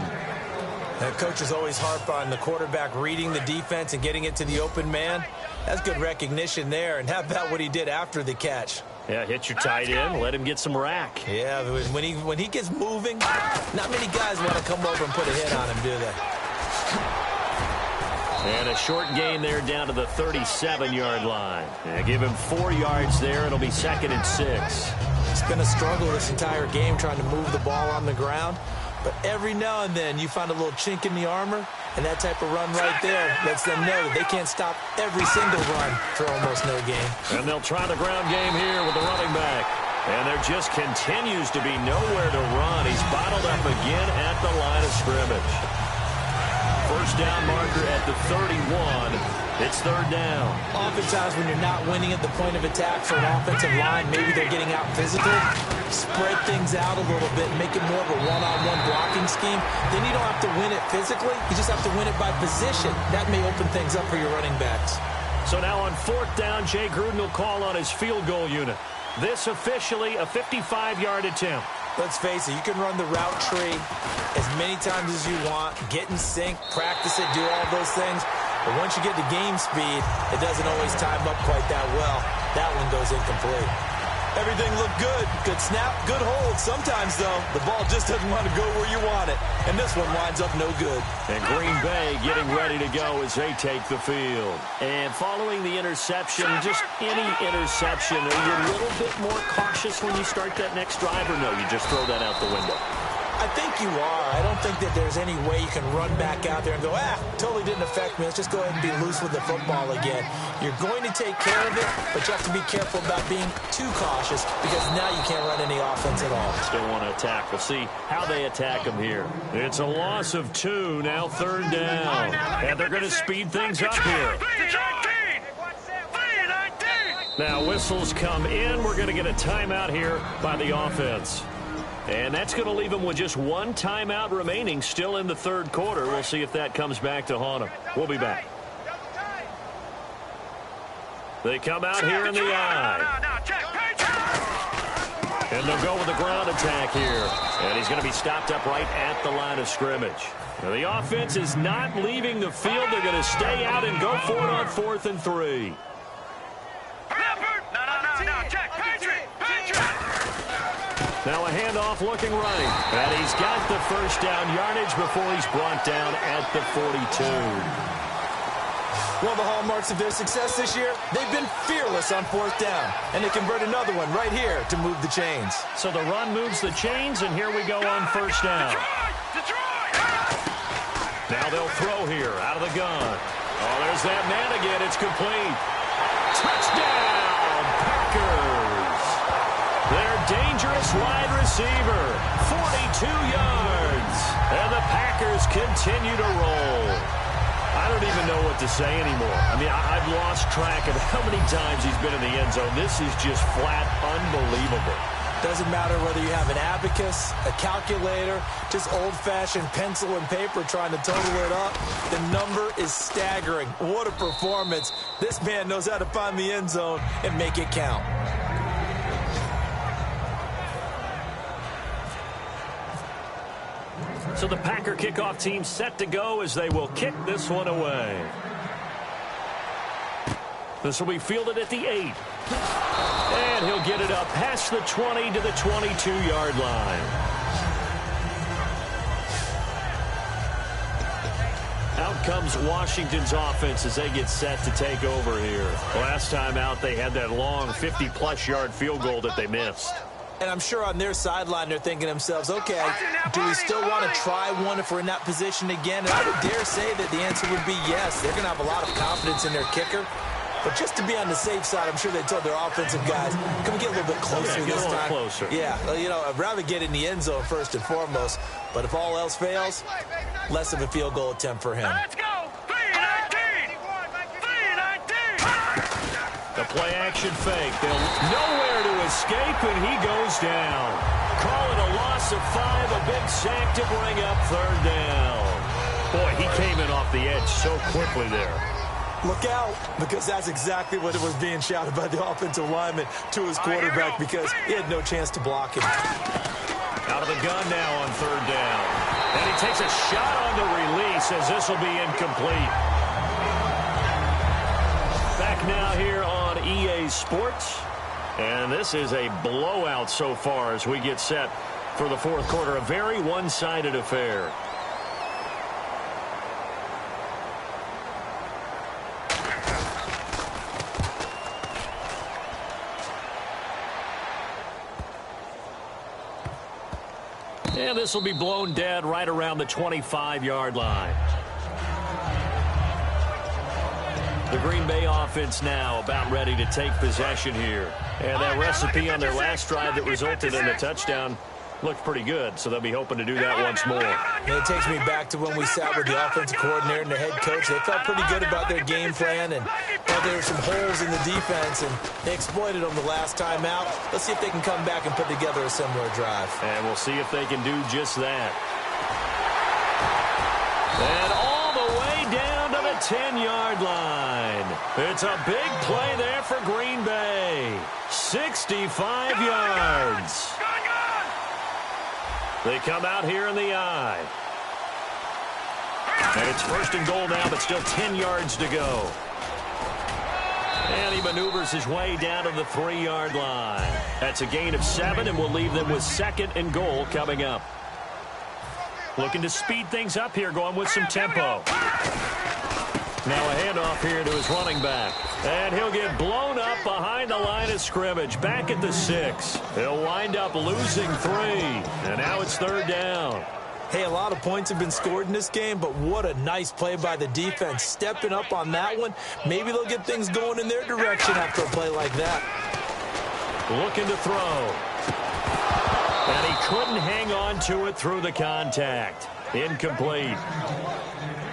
The coaches always harp on the quarterback reading the defense and getting it to the open man. That's good recognition there. And how about what he did after the catch? Yeah, hit your tight end, let him get some rack. Yeah, when he gets moving, not many guys want to come over and put a hit on him, do they? And a short gain there down to the 37-yard line. Yeah, give him 4 yards there. It'll be 2nd and 6. It's been a struggle this entire game trying to move the ball on the ground. But every now and then you find a little chink in the armor, and that type of run right there lets them know that they can't stop every single run for almost no gain. And they'll try the ground game here with the running back. And there just continues to be nowhere to run. He's bottled up again at the line of scrimmage. 1st down marker at the 31. It's third down. Oftentimes when you're not winning at the point of attack for an offensive line, maybe they're getting out physical, spread things out a little bit, make it more of a one-on-one blocking scheme. Then you don't have to win it physically. You just have to win it by position. That may open things up for your running backs. So now on fourth down, Jay Gruden will call on his field goal unit. This officially a 55-yard attempt. Let's face it, you can run the route tree as many times as you want, get in sync, practice it, do all those things. But once you get to game speed, it doesn't always time up quite that well. That one goes incomplete. Everything looked good. Good snap, good hold. Sometimes, though, the ball just doesn't want to go where you want it. And this one winds up no good. And Green Bay getting ready to go as they take the field. And following the interception, just any interception, are you a little bit more cautious when you start that next drive, or no, you just throw that out the window? I think you are. I don't think that there's any way you can run back out there and go, totally didn't affect me. Let's just go ahead and be loose with the football again. You're going to take care of it, but you have to be careful about being too cautious because now you can't run any offense at all. Still want to attack. We'll see how they attack them here. It's a loss of 2, now third down. And they're going to speed things up here. Now whistles come in. We're going to get a timeout here by the offense. And that's going to leave them with just one timeout remaining still in the third quarter. We'll see if that comes back to haunt them. We'll be back. They come out here in the eye. And they'll go with the ground attack here. And he's going to be stopped up right at the line of scrimmage. Now, the offense is not leaving the field. They're going to stay out and go for it on 4th and 3. Now a handoff looking right. And he's got the first down yardage before he's brought down at the 42. One of the hallmarks of their success this year, they've been fearless on 4th down. And they convert another one right here to move the chains. So the run moves the chains, and here we go on first down. Now they'll throw here out of the gun. Oh, there's that man again. It's complete. Touchdown, Packers. Their dangerous wide receiver, 42 yards. And the Packers continue to roll. I don't even know what to say anymore. I mean, I've lost track of how many times he's been in the end zone. This is just flat unbelievable. Doesn't matter whether you have an abacus, a calculator, just old-fashioned pencil and paper trying to total it up. The number is staggering. What a performance. This man knows how to find the end zone and make it count. So the Packer kickoff team set to go as they will kick this one away. This will be fielded at the 8. And he'll get it up past the 20 to the 22-yard line. Out comes Washington's offense as they get set to take over here. Last time out, they had that long 50-plus yard field goal that they missed. And I'm sure on their sideline they're thinking to themselves, okay, do we still want to try one if we're in that position again? And I would dare say that the answer would be yes. They're going to have a lot of confidence in their kicker. But just to be on the safe side, I'm sure they told their offensive guys, can we get a little bit closer this time? Closer. Yeah, you know, I'd rather get in the end zone first and foremost. But if all else fails, less of a field goal attempt for him. Let's go! 3-19! 3-19! The play-action fake. They'll nowhere to escape, and he goes down. Call it a loss of 5, a big sack to bring up third down. Boy, he came in off the edge so quickly there. Look out, because that's exactly what it was being shouted by the offensive lineman to his quarterback because he had no chance to block him. Out of the gun now on third down. And he takes a shot on the release as this will be incomplete. Back now here on EA Sports. And this is a blowout so far as we get set for the fourth quarter. A very one-sided affair. And this will be blown dead right around the 25-yard line. The Green Bay offense now about ready to take possession here. And that recipe on their last drive that resulted in a touchdown looked pretty good, so they'll be hoping to do that once more. And it takes me back to when we sat with the offensive coordinator and the head coach. They felt pretty good about their game plan, and there were some holes in the defense, and they exploited them the last time out. Let's see if they can come back and put together a similar drive. And we'll see if they can do just that. And all the way down to the 10-yard line. It's a big play there for Green Bay. 65 yards. They come out here in the I. And it's first and goal now, but still 10 yards to go. And he maneuvers his way down to the 3-yard line. That's a gain of 7, and we'll leave them with second and goal coming up. Looking to speed things up here, going with some tempo. Now a handoff here to his running back. And he'll get blown up behind the line of scrimmage. Back at the 6. He'll wind up losing 3. And now it's third down. Hey, a lot of points have been scored in this game, but what a nice play by the defense. Stepping up on that one. Maybe they'll get things going in their direction after a play like that. Looking to throw. And he couldn't hang on to it through the contact. Incomplete.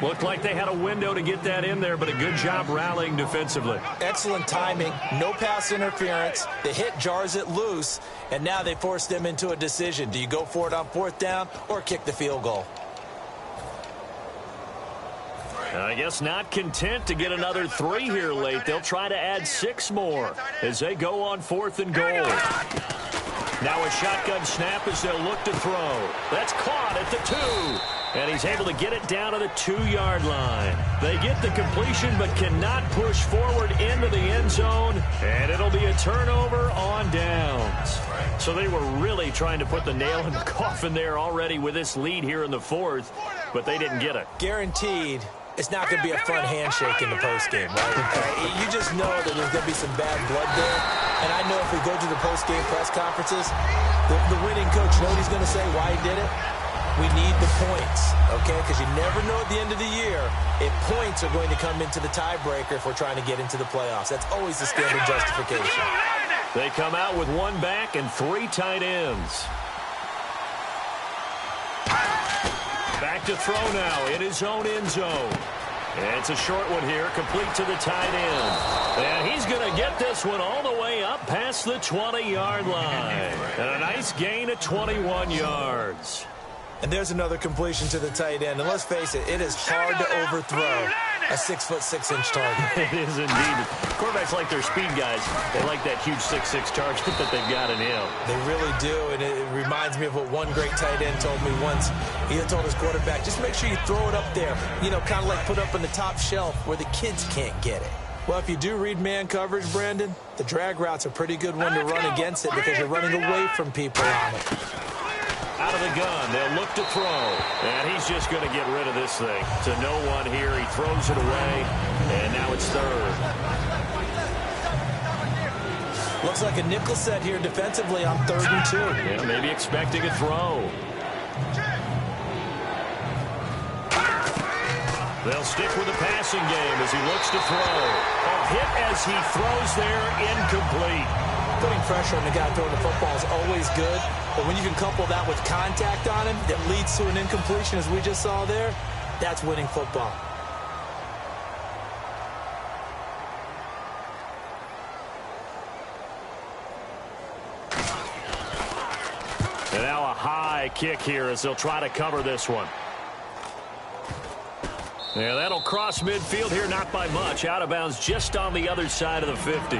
Looked like they had a window to get that in there, but a good job rallying defensively. Excellent timing, no pass interference. The hit jars it loose, and now they force them into a decision. Do you go for it on fourth down or kick the field goal? I guess not content to get another 3 here late. They'll try to add 6 more as they go on fourth and goal. Now a shotgun snap as they'll look to throw. That's caught at the 2. And he's able to get it down to the 2-yard line. They get the completion but cannot push forward into the end zone. And it'll be a turnover on downs. So they were really trying to put the nail in the coffin there already with this lead here in the 4th. But they didn't get it. Guaranteed. It's not going to be a fun handshake in the postgame, right? You just know that there's going to be some bad blood there. And I know if we go to the postgame press conferences, the winning coach, you know what he's going to say, why he did it? We need the points, okay? Because you never know at the end of the year if points are going to come into the tiebreaker if we're trying to get into the playoffs. That's always the standard justification. They come out with 1 back and 3 tight ends. Back to throw now in his own end zone. And it's a short one here, complete to the tight end. And he's going to get this one all the way up past the 20-yard line. And a nice gain of 21 yards. And there's another completion to the tight end. And let's face it, it is hard to overthrow a 6'6" target. It is indeed. Quarterbacks like their speed guys. They like that huge 6'6" target that they've got in him. They really do, and it reminds me of what one great tight end told me once. He had told his quarterback, just make sure you throw it up there, you know, kind of like put up on the top shelf where the kids can't get it. Well, if you do read man coverage, Brandon, the drag route's a pretty good one to run against it because you're running away from people on it. Out of the gun, they'll look to throw. And he's just going to get rid of this thing. To no one here, he throws it away. And now it's third. Looks like a nickel set here defensively on 3rd and 2. Yeah, maybe expecting a throw. They'll stick with the passing game as he looks to throw. A hit as he throws there, incomplete. Putting pressure on the guy throwing the football is always good, but when you can couple that with contact on him that leads to an incompletion, as we just saw there, that's winning football. And now a high kick here as they'll try to cover this one. Yeah, that'll cross midfield here, not by much. Out of bounds just on the other side of the 50.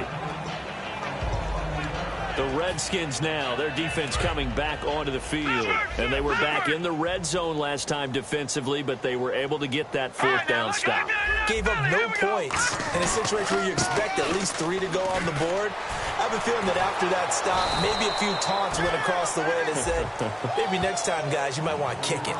The Redskins now, their defense coming back onto the field. And they were back in the red zone last time defensively, but they were able to get that 4th down stop. Gave up no points in a situation where you expect at least 3 to go on the board. I have a feeling that after that stop, maybe a few taunts went across the way that said, maybe next time, guys, you might want to kick it.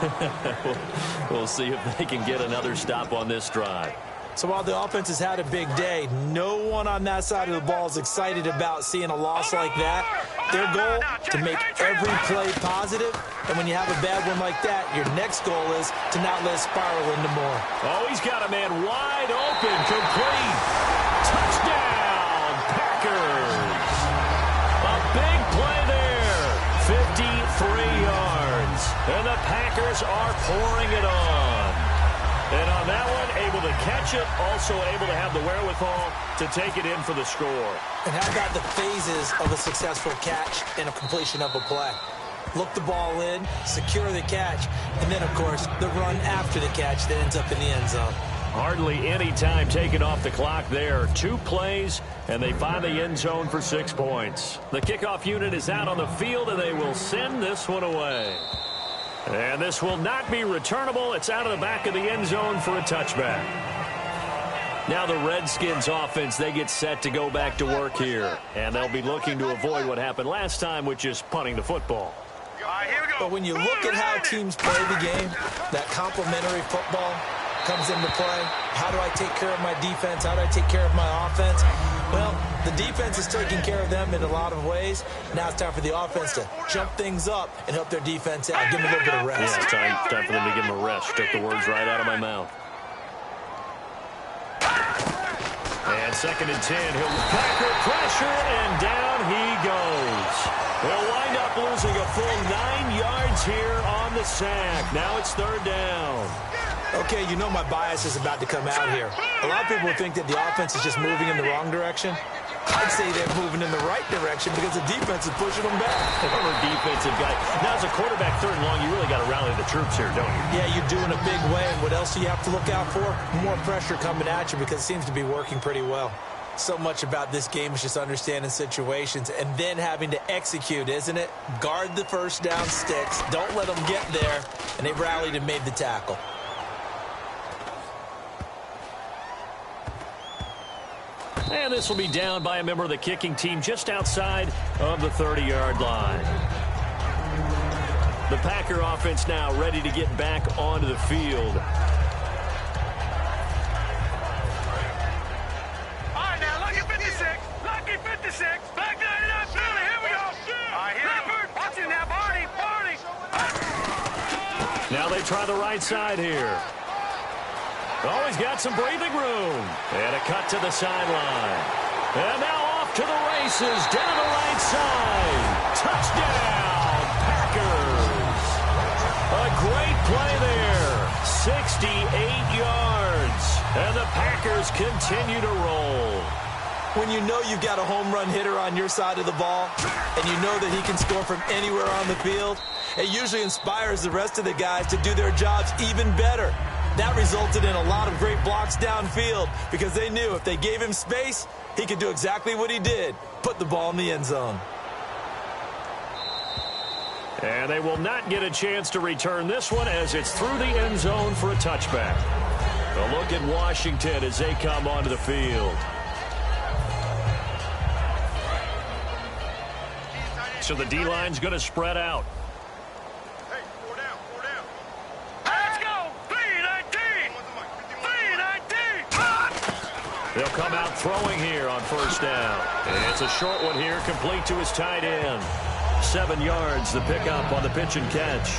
We'll see if they can get another stop on this drive. So while the offense has had a big day, no one on that side of the ball is excited about seeing a loss like that. Their goal, to make every play positive. And when you have a bad one like that, your next goal is to not let it spiral into more. Oh, he's got a man wide open, complete. Touchdown, Packers. A big play there. 53 Bears are pouring it on. And on that one, able to catch it, also able to have the wherewithal to take it in for the score. And how about the phases of a successful catch and a completion of a play? Look the ball in, secure the catch, and then, of course, the run after the catch that ends up in the end zone. Hardly any time taken off the clock there. 2 plays, and they find the end zone for 6 points. The kickoff unit is out on the field, and they will send this one away. And this will not be returnable. It's out of the back of the end zone for a touchback. Now the Redskins offense, they get set to go back to work here. And they'll be looking to avoid what happened last time, which is punting the football. All right, here we go. But when you look at how teams play the game, that complementary football comes into play. How do I take care of my defense? How do I take care of my offense? Well, the defense is taking care of them in a lot of ways. Now it's time for the offense to jump things up and help their defense out. Give them a little bit of rest. Yeah, it's time for them to give them a rest. Took the words right out of my mouth. And 2nd and 10. He'll Packer pressure, and down he goes. They'll wind up losing a full 9 yards here on the sack. Now it's 3rd down. Okay, you know my bias is about to come out here. A lot of people think that the offense is just moving in the wrong direction. I'd say they're moving in the right direction because the defense is pushing them back. Former defensive guy. Now, as a quarterback, 3rd and long, you really got to rally the troops here, don't you? Yeah, you do in a big way. And what else do you have to look out for? More pressure coming at you because it seems to be working pretty well. So much about this game is just understanding situations and then having to execute, isn't it? Guard the first down sticks. Don't let them get there. And they rallied and made the tackle. And this will be down by a member of the kicking team just outside of the 30-yard line. The Packer offense now ready to get back onto the field. All right, now, lucky 56. Lucky 56. Back 99 Philly. Here we go. All right, here we go. Watch it now, Barney. Barney. Now they try the right side here. Always got some breathing room. And a cut to the sideline. And now off to the races down the right side. Touchdown, Packers. A great play there. 68 yards. And the Packers continue to roll. When you know you've got a home run hitter on your side of the ball and you know that he can score from anywhere on the field, it usually inspires the rest of the guys to do their jobs even better. That resulted in a lot of great blocks downfield because they knew if they gave him space, he could do exactly what he did, put the ball in the end zone. And they will not get a chance to return this one as it's through the end zone for a touchback. A look at Washington as they come onto the field. So the D-line's going to spread out. Hey, 4 down, 4 down. Let's go. 319. 319. They'll come out throwing here on 1st down. And it's a short one here, complete to his tight end. 7 yards, the pickup on the pitch and catch.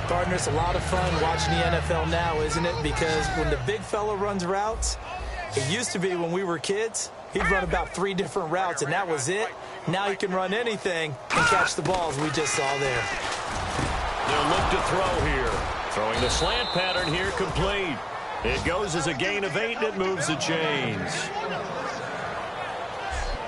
Partner, it's a lot of fun watching the NFL now, isn't it? Because when the big fella runs routes, it used to be when we were kids, he'd run about 3 different routes, and that was it. Now he can run anything and catch the balls we just saw there. They'll look to throw here. Throwing the slant pattern here, complete. It goes as a gain of 8, and it moves the chains.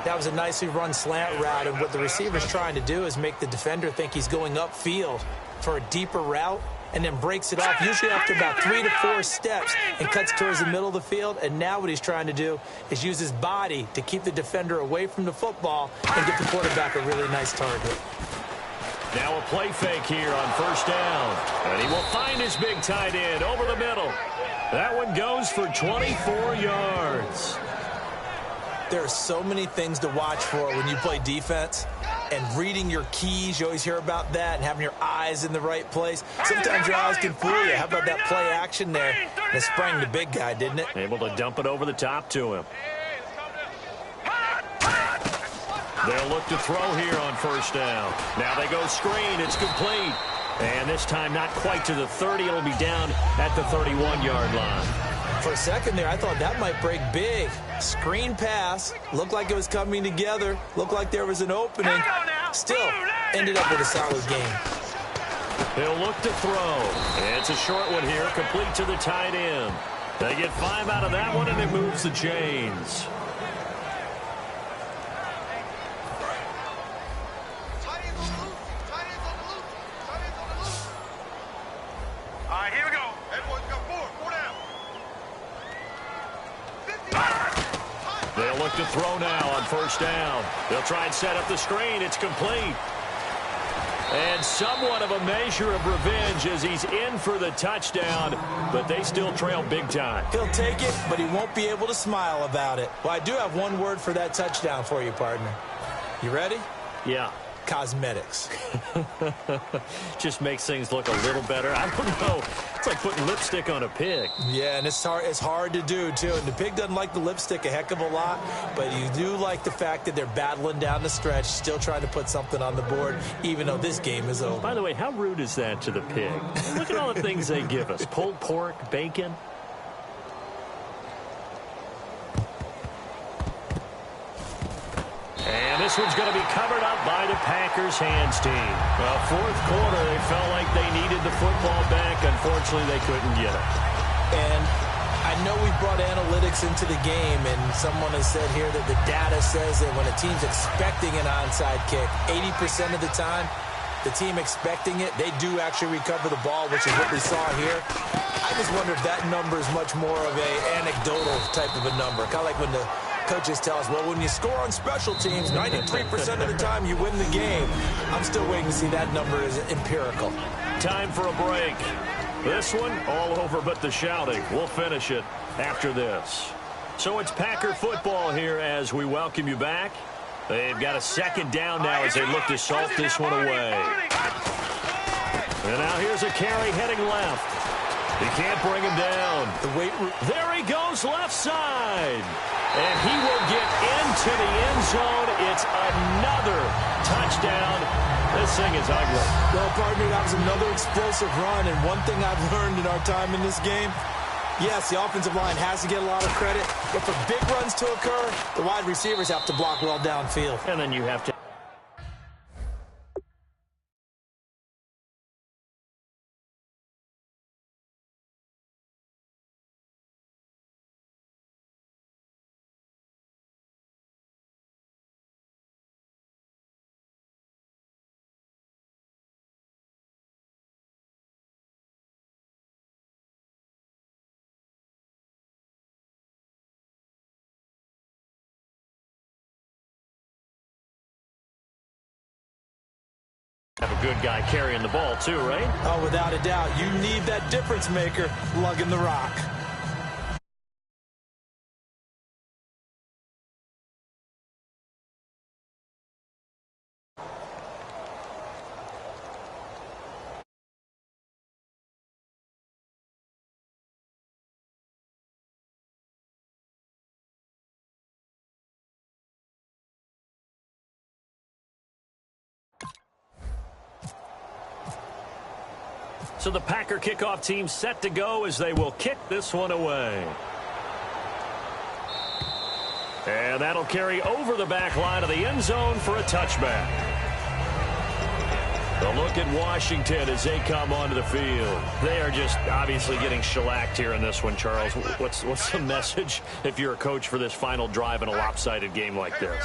That was a nicely run slant route, and what the receiver's trying to do is make the defender think he's going upfield for a deeper route, and then breaks it off, usually after about 3 to 4 steps, and cuts towards the middle of the field. And now what he's trying to do is use his body to keep the defender away from the football and get the quarterback a really nice target. Now a play fake here on 1st down. And he will find his big tight end over the middle. That one goes for 24 yards. There are so many things to watch for when you play defense. And reading your keys, you always hear about that, and having your eyes in the right place. Sometimes your eyes can fool you. How about that play action there? And it sprang the big guy, didn't it? Able to dump it over the top to him. They'll look to throw here on 1st down. Now they go screen. It's complete. And this time not quite to the 30. It'll be down at the 31-yard line. For a second there, I thought that might break big. Screen pass. Looked like it was coming together. Looked like there was an opening. Still, ended up with a solid game. He'll look to throw. It's a short one here, complete to the tight end. They get 5 out of that one, and it moves the chains. All right, here we go. Everyone's got 4 down. They'll look to throw now on first down. They'll try and set up the screen. It's complete. And somewhat of a measure of revenge as he's in for the touchdown, but they still trail big time. He'll take it, but he won't be able to smile about it. Well, I do have one word for that touchdown for you, partner. You ready? Yeah. Cosmetics. Just makes things look a little better. I don't know. It's like putting lipstick on a pig. Yeah, and it's hard to do, too. And the pig doesn't like the lipstick a heck of a lot, but you do like the fact that they're battling down the stretch, still trying to put something on the board, even though this game is over. By the way, how rude is that to the pig? Look at all the things they give us. Pulled pork, bacon. And this one's going to be covered up by the Packers hands team. Well, fourth quarter, they felt like they needed the football back. Unfortunately, they couldn't get it. And I know we brought analytics into the game, and someone has said here that the data says that when a team's expecting an onside kick, 80% of the time, the team expecting it, they do actually recover the ball, which is what we saw here. I just wonder if that number is much more of a anecdotal type of a number, kind of like when the coaches tell us, well, when you score on special teams, 93% of the time you win the game. I'm still waiting to see that number is empirical. Time for a break. This one, all over but the shouting. We'll finish it after this. So it's Packer football here as we welcome you back. They've got a second down now as they look to salt this one away. And now here's a carry heading left. He can't bring him down. There he goes left side. And he will get into the end zone. It's another touchdown. This thing is ugly. Well, partner, that was another explosive run. And one thing I've learned in our time in this game, yes, the offensive line has to get a lot of credit. But for big runs to occur, the wide receivers have to block well downfield. And then you have to. Have a good guy carrying the ball, too, right? Oh, without a doubt. You need that difference maker lugging the rock. So the Packer kickoff team set to go as they will kick this one away. And that'll carry over the back line of the end zone for a touchback. A look at Washington as they come onto the field. They are just obviously getting shellacked here in this one, Charles. What's the message if you're a coach for this final drive in a lopsided game like this?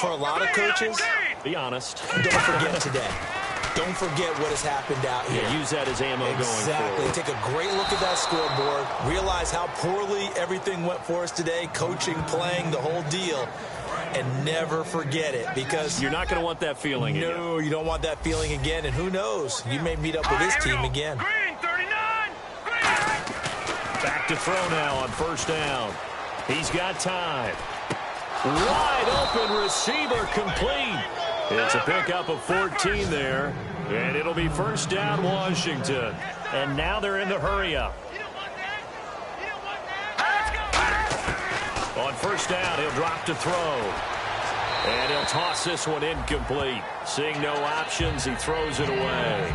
For a lot of coaches, be honest. Don't forget today. Don't forget what has happened out here. Yeah, use that as ammo going forward. Exactly. Take a great look at that scoreboard. Realize how poorly everything went for us today. Coaching, playing, the whole deal. And never forget it, because you're not going to want that feeling again. No, you don't want that feeling again. And who knows? You may meet up with this team again. Green, 39. Green. Back to throw now on first down. He's got time. Wide open receiver complete. It's a pickup of 14 there, and it'll be first down Washington. And now they're in the hurry-up. On first down, he'll drop to throw. And he'll toss this one incomplete. Seeing no options, he throws it away.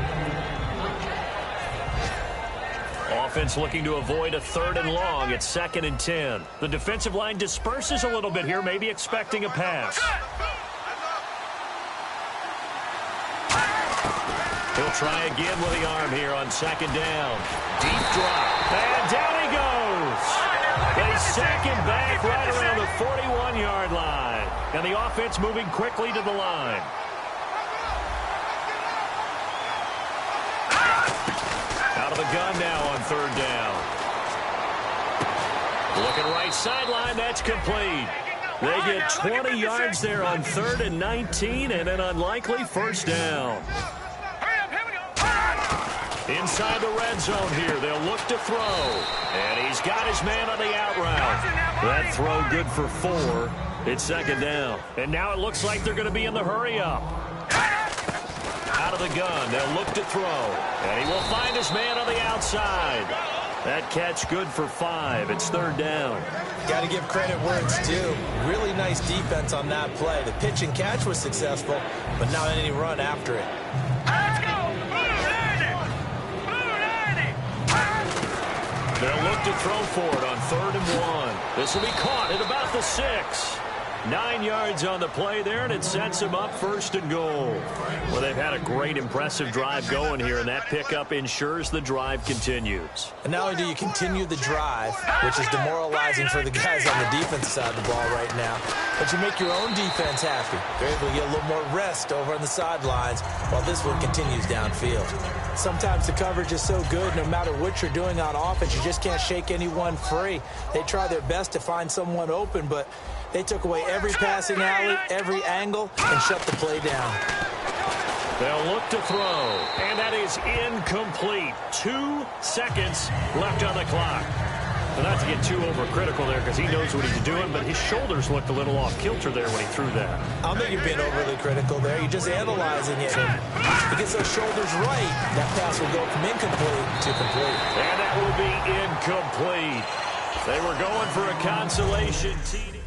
Offense looking to avoid a 3rd and long. It's 2nd and 10. The defensive line disperses a little bit here, maybe expecting a pass. He'll try again with the arm here on second down. Deep drop. And down he goes. They sack him back right around the 41-yard line. And the offense moving quickly to the line. Out of the gun now on third down. Looking right sideline, that's complete. They get 20 yards there on 3rd and 19 and an unlikely first down. Inside the red zone here, they'll look to throw. And he's got his man on the out route. That throw good for 4. It's second down. And now it looks like they're going to be in the hurry up. Out of the gun, they'll look to throw. And he will find his man on the outside. That catch good for 5. It's third down. Got to give credit where it's due. Really nice defense on that play. The pitch and catch was successful, but not any run after it. Let's go! They'll look to throw for it on 3rd and 1. This will be caught at about the 6. 9 yards on the play there, and it sets them up 1st and goal. Well, they've had a great, impressive drive going here, and that pickup ensures the drive continues. And not only do you continue the drive, which is demoralizing for the guys on the defensive side of the ball right now, but you make your own defense happy. You're able to get a little more rest over on the sidelines while this one continues downfield. Sometimes the coverage is so good, no matter what you're doing on offense, you just can't shake anyone free. They try their best to find someone open, but they took away every passing alley, every angle, and shut the play down. They'll look to throw, and that is incomplete. 2 seconds left on the clock. Well, not to get too overcritical there because he knows what he's doing, but his shoulders looked a little off kilter there when he threw that. I don't think you're being overly critical there. You're just analyzing it. And he gets those shoulders right, that pass will go from incomplete to complete. And that will be incomplete. They were going for a consolation TD.